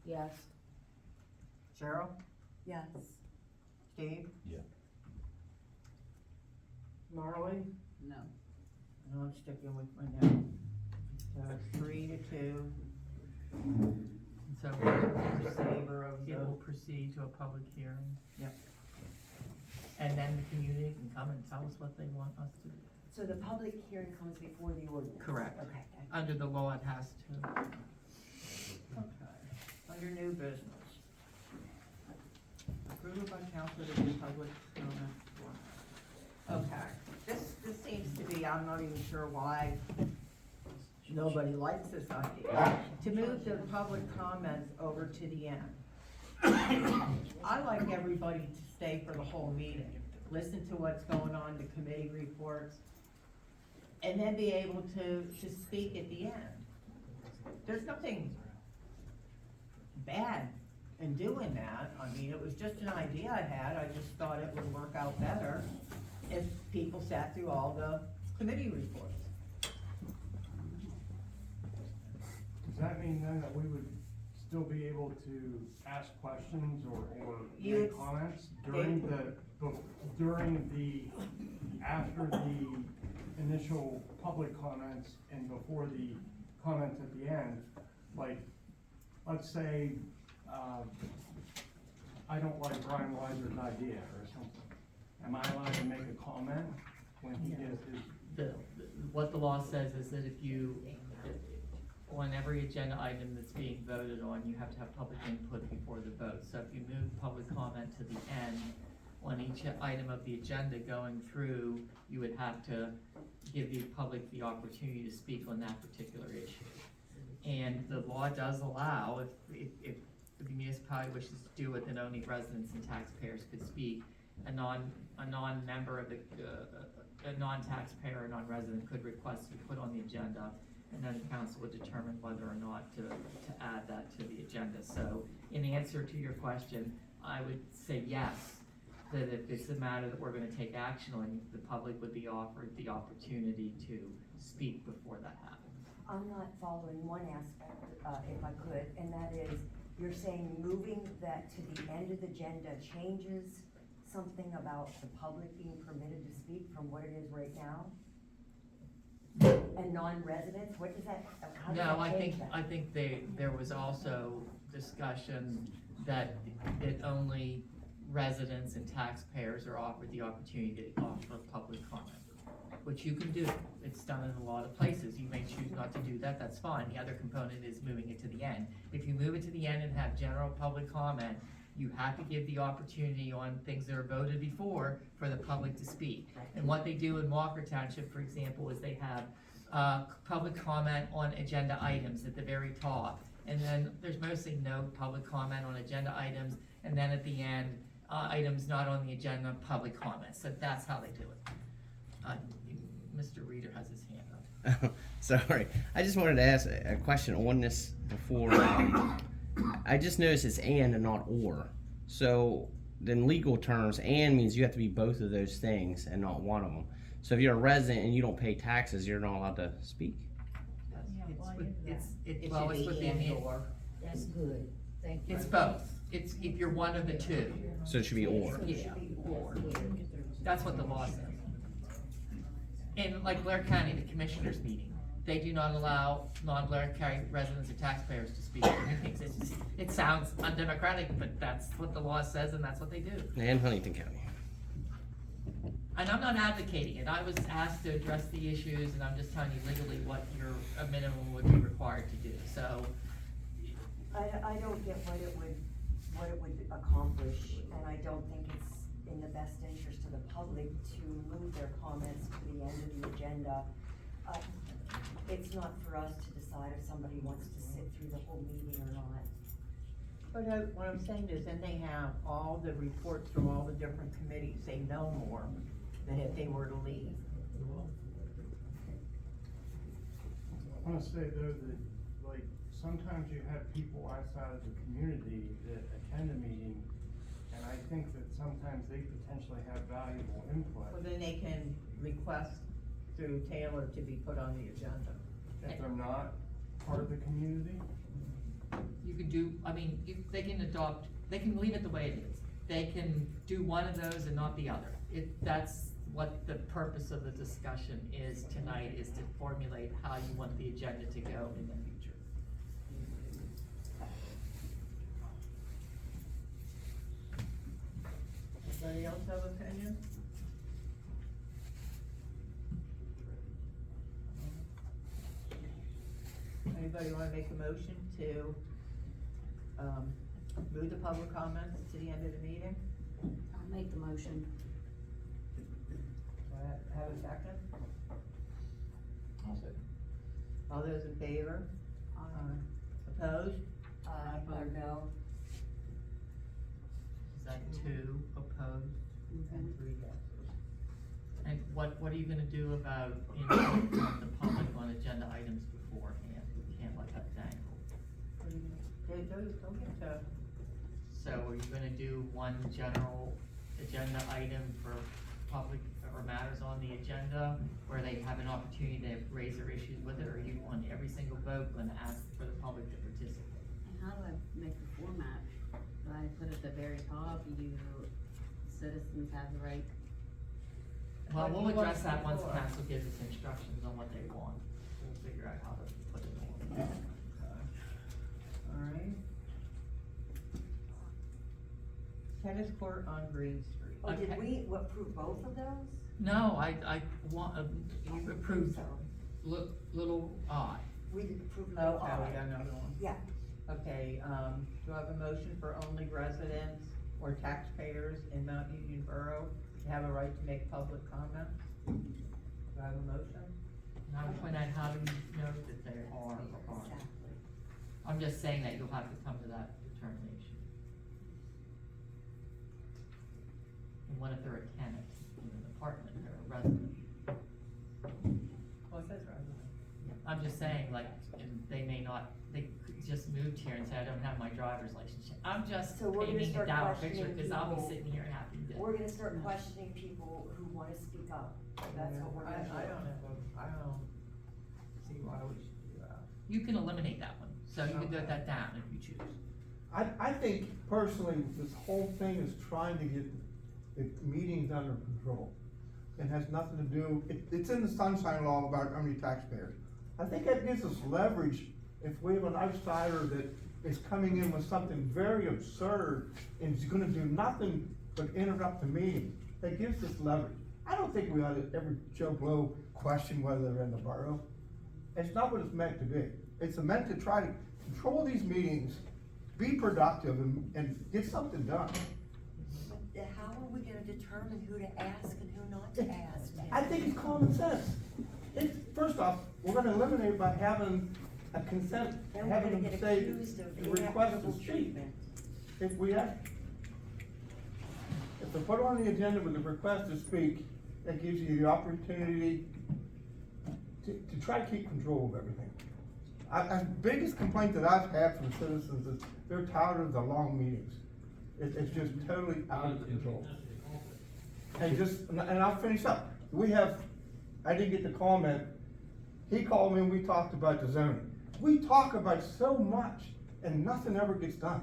Yes. Cheryl, Yes. Steve? Yeah. Marley? No. And I'm sticking with my no. So it's 3 to 2 So in favor of it will the, proceed to a public hearing. Yep. And then the community can come and tell us what they want us to do. So the public hearing comes before the ordinance? Correct. Okay. Under the law, it has to. okay, under new business. Approval by council to do public comment format. Okay, this seems to be, I'm not even sure why nobody likes this idea, to move the public comments over to the end. I like everybody to stay for the whole meeting, listen to what's going on, the committee reports, and then be able to speak at the end. There's nothing bad in doing that. I mean, it was just an idea I had. I just thought it would work out better if people sat through all the committee reports. Does that mean then that we would still be able to ask questions or You make would- comments after the initial public comments and before the comments at the end? Like, let's say, I don't like Brian Weiser's idea or something. Am I allowed to make a comment when he gives his? What the law says is that if you, on every agenda item that's being voted on, you have to have public input before the vote. So if you move public comment to the end, on each item of the agenda going through, you would have to give the public the opportunity to speak on that particular issue. And the law does allow, if the municipality wishes to do it, then only residents and taxpayers could speak. A non-member of the, a non-taxpayer or non-resident could request to be put on the agenda, and then the council would determine whether or not to add that to the agenda. So in answer to your question, I would say yes, that if it's a matter that we're gonna take action on, the public would be offered the opportunity to speak before that happens. I'm not following one aspect, if I could, and that is, you're saying moving that to the end of the agenda changes something about the public being permitted to speak from what it is right now? And non-residents, what does that, how does No, that change that? I think there was also discussion that only residents and taxpayers are offered the opportunity to offer public comment, which you can do. It's done in a lot of places. You may choose not to do that, that's fine. The other component is moving it to the end. If you move it to the end and have general public comment, you have to give the opportunity on things that are voted before for the public to speak. And what they do in Walker Township, for example, is they have public comment on agenda items at the very top. And then there's mostly no public comment on agenda items. And then at the end, items not on the agenda, public comments. So that's how they do it. Mr. Reader has his hand up. Sorry, I just wanted to ask a question on this before. I just noticed it's and not or. So, in legal terms, and means you have to be both of those things and not one of them. So, if you're a resident and you don't pay taxes, you're not allowed to speak. Well, it's within the, That's good. Thank you. it's both. It's, if you're one of the two. So, it should be or. Yeah, or. That's what the law says. In like Blair County, the commissioners meeting, they do not allow non-Blair County residents or taxpayers to speak at meetings. It sounds undemocratic, but that's what the law says and that's what they do. And Huntington County. And I'm not advocating it, I was asked to address the issues, and I'm just telling you legally what a minimum would be required to do, so. I don't get what it would accomplish, and I don't think it's in the best interest of the public to move their comments to the end of the agenda. It's not for us to decide if somebody wants to sit through the whole meeting or not. But what I'm saying is, then they have all the reports from all the different committees, they know more than if they were to leave. I wanna say though that, like, sometimes you have people outside of the community that attend a meeting, and I think that sometimes they potentially have valuable input. Well, then they can request through Taylor to be put on the agenda. If they're not part of the community, You could do, I mean, they can leave it the way it is. They can do one of those and not the other. That's what the purpose of the discussion is tonight, is to formulate how you want the agenda to go in the future. Anybody else have opinion? Anybody wanna make a motion to, move the public comments to the end of the meeting? I'll make the motion. Do I have a second? All those in favor? Opposed? Or no? Is that two opposed Mm-hmm. and three yeses? And what are you gonna do about input from the public on agenda items beforehand? We can't let that dangle. Don't get to, So are you gonna do one general agenda item for public or matters on the agenda where they have an opportunity to raise their issues with it, or are you on every single vote gonna ask for the public to participate? And how do I make the format? Do I put at the very top, citizens have the right? Well, What we'll do you want address that once before? council gives us instructions on what they want. We'll figure out how to put it on. alright. Tennis court on Green Street. Oh, did Okay. we approve both of those? No, I want, you approved little I. We did approve of Oh, all. we got another one. Yeah, Okay, do I have a motion for only residents or taxpayers in Mount Union Borough to have a right to make public comments? Do I have a motion? And I would point out, how do you know that they are or aren't? exactly. I'm just saying that you'll have to come to that determination. And what if they're a tenant in an apartment, they're a resident? Well, it says resident. I'm just saying, like, and they may not, they just moved here and said, I don't have my driver's license. I'm just So we're gonna painting a start dour picture, questioning cause I'll be people. sitting here happy to. We're gonna start questioning people who wanna speak up. That's what we're gonna do. I don't see why we should do that. You can eliminate that one, so you can do that down if you choose. I think personally, this whole thing is trying to get the meetings under control. It has nothing to do, it's in the sunshine law about how many taxpayers. I think that gives us leverage if we have an outsider that is coming in with something very absurd and is gonna do nothing but interrupt the meeting. That gives us leverage. I don't think we ought to every Joe Blow question whether they're in the borough. It's not what it's meant to be. It's meant to try to control these meetings, be productive and get something done. But how are we gonna determine who to ask and who not to ask? I think it's common sense. First off, we're gonna eliminate by having a consent, Then we're having gonna them get say, accused of request inequitable to speak. treatment. If we have, if they put on the agenda with a request to speak, that gives you the opportunity to try to keep control of everything. The biggest complaint that I've had from citizens is they're tired of the long meetings. It's just totally out of control. And I'll finish up. I didn't get the comment, he called me and we talked about the zoning. We talk about so much and nothing ever gets done.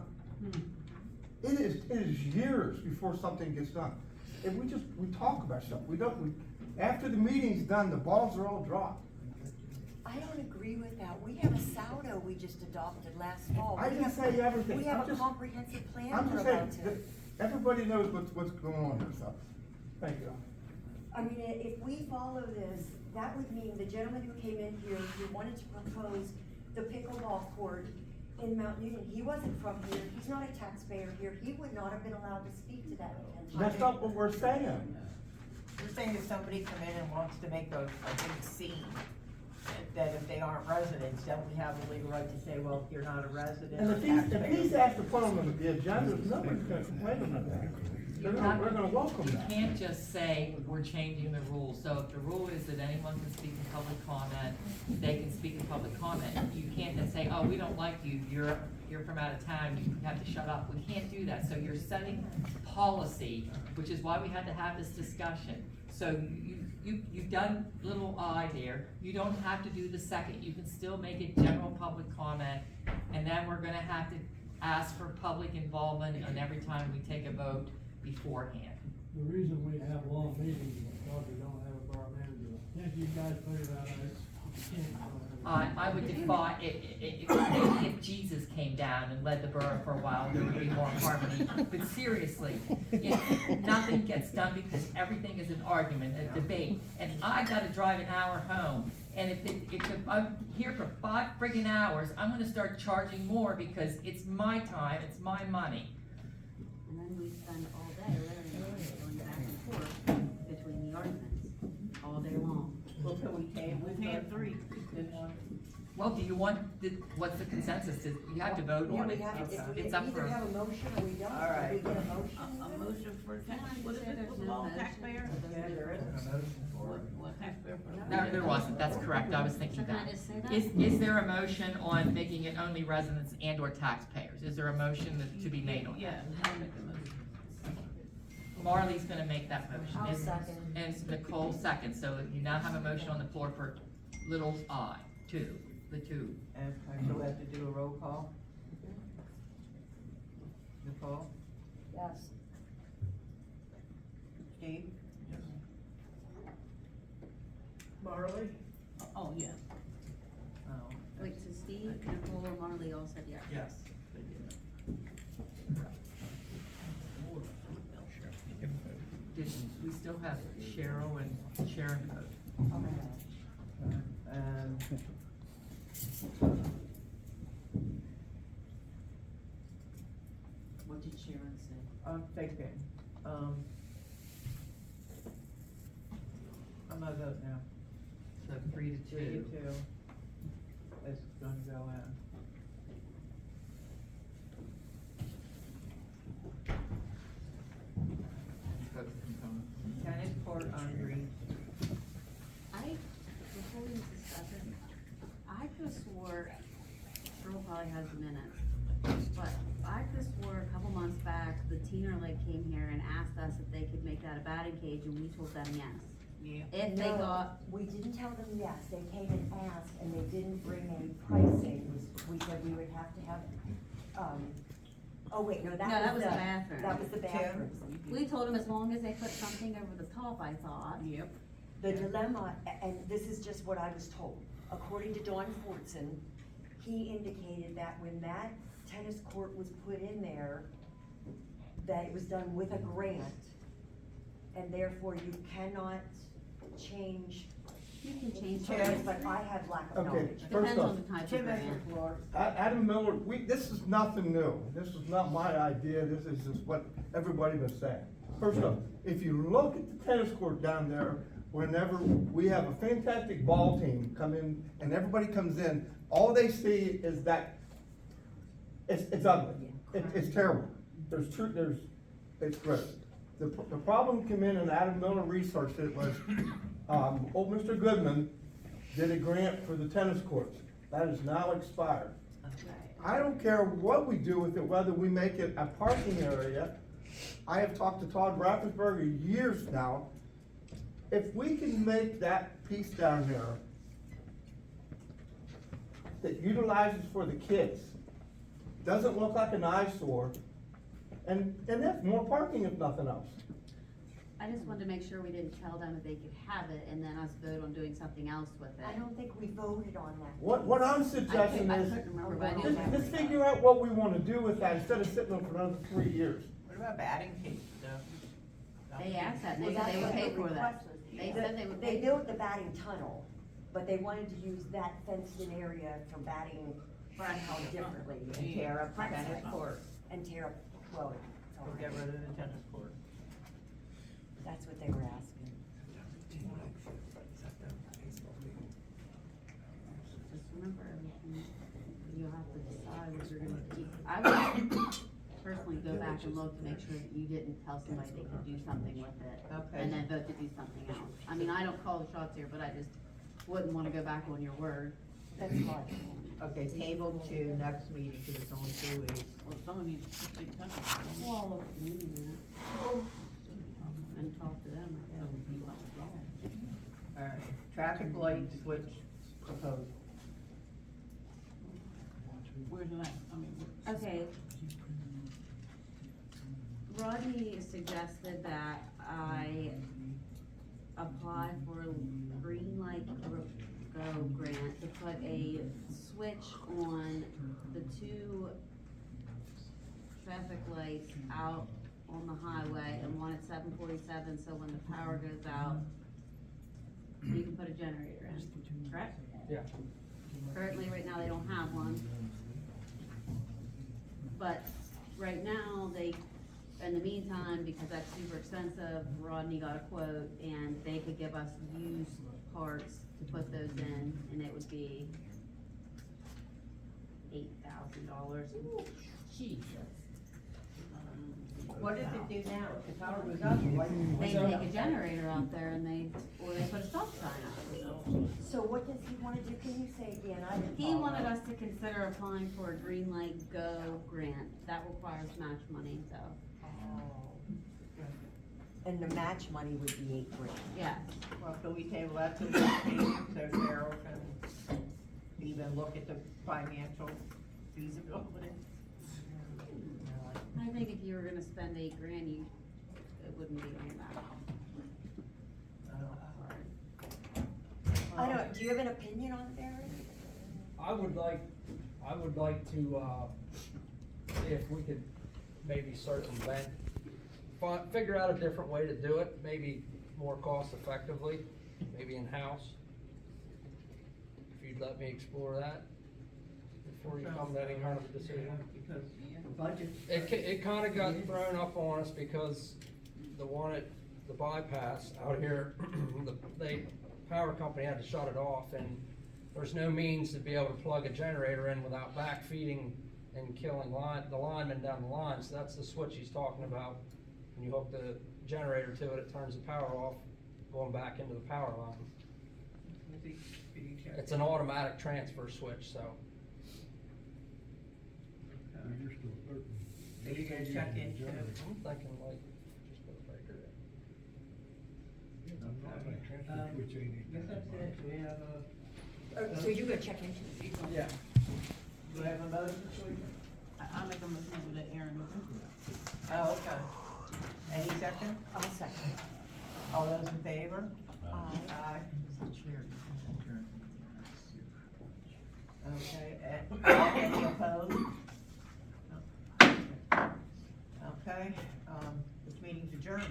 It is years before something gets done. And we talk about stuff, after the meeting's done, the balls are all dropped. I don't agree with that. We have a SAUDO we just adopted last fall. I We didn't have- say everything. We I'm have a just- comprehensive plan I'm we're just about saying, to. that everybody knows what's going on here, so, thank you. I mean, if we follow this, that would mean the gentleman who came in here, who wanted to propose the pickleball court in Mount Union, he wasn't from here, he's not a taxpayer here, he would not have been allowed to speak to that potential. That's not what we're saying. You're saying if somebody come in and wants to make a big scene, that if they aren't residents, don't we have the legal right to say, well, if you're not a resident And or if he's taxpayer? asked to put on the agenda, nobody's gonna complain about that. We're gonna welcome You that. can't just say, we're changing the rules, so if the rule is that anyone can speak in public comment, they can speak in public comment. You can't then say, oh, we don't like you, you're from out of town, you have to shut up. We can't do that, so you're setting policy, which is why we had to have this discussion. So you've done little I there, you don't have to do the second, you can still make it general public comment, and then we're gonna have to ask for public involvement on every time we take a vote beforehand. The reason we have long meetings is because we don't have a borough manager. If you guys put it out, I would defy, if Jesus came down and led the borough for a while, there would be more harmony. But seriously, if nothing gets done because everything is an argument, a debate, and I gotta drive an hour home, and if I'm here for 5 friggin' hours, I'm gonna start charging more because it's my time, it's my money. And then we spend all day literally going back and forth between the arguments, all day long. Well, can we table We've had 3. Well, do you want, what's the consensus? You have to vote Yeah, on we it. have, if we It's up either for- have a motion or we don't, All right. if we get a motion. A motion for tax, Can I what just is say it, there's for no all motion? taxpayer? Yeah, there is. What taxpayer? No, there wasn't, that's correct, I was So thinking can I that. just say that? Is there a motion on making it only residents and or taxpayers? Is there a motion to be made on that? Yeah, I'll make the motion. Marley's gonna make that motion. I'll Is- second. And Nicole second, so you now have a motion on the floor for little I, the two. And so we have to do a roll call? Nicole? Yes. Steve? Yes. Marley? Oh, yeah. Oh. Wait, so Steve, Nicole, and Marley all said yes? Yes. We still have Cheryl and Sharon vote. What did Sharon say? I'm thinking, I'm gonna vote now. So 3 to 2. 3-2. It's gonna go in. Tennis court on Green. Before we discuss it, I could've swore, Earl probably has the minutes, but I could've swore a couple months back, the Teen Lake came here and asked us if they could make that a batting cage, and we told them yes. Yeah. If they No, got, we didn't tell them yes, they came and asked, and they didn't bring any pricing, we said we would have to have, oh wait, no, no, that was the the, bathroom. that was the bathrooms. We told them as long as they put something over the top, I thought. Yep. The dilemma, and this is just what I was told, according to Don Fortson, he indicated that when that tennis court was put in there, that it was done with a grant, and therefore you cannot change, You can change Tim. it. but I had lack of Okay, knowledge. first Depends off, on the type of Tim has grant. the floor. Adam Miller, this is nothing new. This is not my idea. This is just what everybody was saying. First off, if you look at the tennis court down there, whenever we have a fantastic ball team come in and everybody comes in, all they see is that it's ugly. It's terrible. It's gross. The problem came in and Adam Miller researched it was, old Mr. Goodman did a grant for the tennis courts. That is now expired. I don't care what we do with it, whether we make it a parking area. I have talked to Todd Raffensperger years now. If we can make that piece down there that utilizes for the kids, doesn't look like an eyesore, and that's more parking if nothing else. I just wanted to make sure we didn't tell them that they could have it and then us vote on doing something else with I it. don't think we voted on that. What I'm suggesting I is, couldn't remember, but I knew let's, that. let's figure out what we wanna do with that instead of sitting on for another 3 years. What about batting cages though? They asked that, Well, they said that's they would what pay the for that. request was. They said they would They pay. built the batting tunnel, but they wanted to use that fenced-in area for batting differently. And tear up the Front tennis side. court, And tear up, well, it's all or get right. rid of the tennis court. That's what they were asking. Just remember, you'll have to decide what you're gonna keep. I would personally go back and look to make sure that you didn't tell somebody they could do something with it. Okay. And then vote to do something else. I mean, I don't call the shots here, but I just wouldn't wanna go back on your word. That's logical. Okay, table to next meeting, because it's only 2 weeks. Well, someone needs to speak to them. Well, and talk to them, I guess. Alright, traffic light switch proposal. Where's the next, I mean, where- Okay. Rodney suggested that I apply for a Green Light Go grant to put a switch on the 2 traffic lights out on the highway and one at 747, so when the power goes out, you can put a generator in, correct? Yeah. Currently, right now, they don't have one. But right now, in the meantime, because that's super expensive, Rodney got a quote and they could give us used parts to put those in, and it would be $8,000. What does it do now? If the power goes up, the light. They take a generator out there and or they put a stop sign up. So what does he wanna do? Can you say again? I didn't He follow. wanted us to consider applying for a Green Light Go grant. That requires match money, so, And the match money would be $8,000. yeah. Well, can we table that to the next meeting, so Cheryl can even look at the financial feasibility? I think if you were gonna spend $8,000, it wouldn't be on that. I don't, do you have an opinion on it, Eric? I would like to, see if we could maybe circumvent, figure out a different way to do it, maybe more cost effectively, maybe in-house. If you'd let me explore that before you come to any kind of a decision. Because budget. It kinda got thrown up on us because the one at the bypass out here, the power company had to shut it off, and there's no means to be able to plug a generator in without backfeeding and killing the linemen down the line, so that's the switch he's talking about. When you hook the generator to it, it turns the power off, going back into the power line. It's an automatic transfer switch, so. So you can check into. I'm thinking like, just put a breaker in. Guess that's it, we have So you're gonna check into it? Yeah. do we have a motion, Sweet? I'll make a motion to let Aaron look into it. Oh, okay. Any second? I'll second. All those in favor? Aye. Aye. Okay, any opposed? Okay, this meeting's adjourned.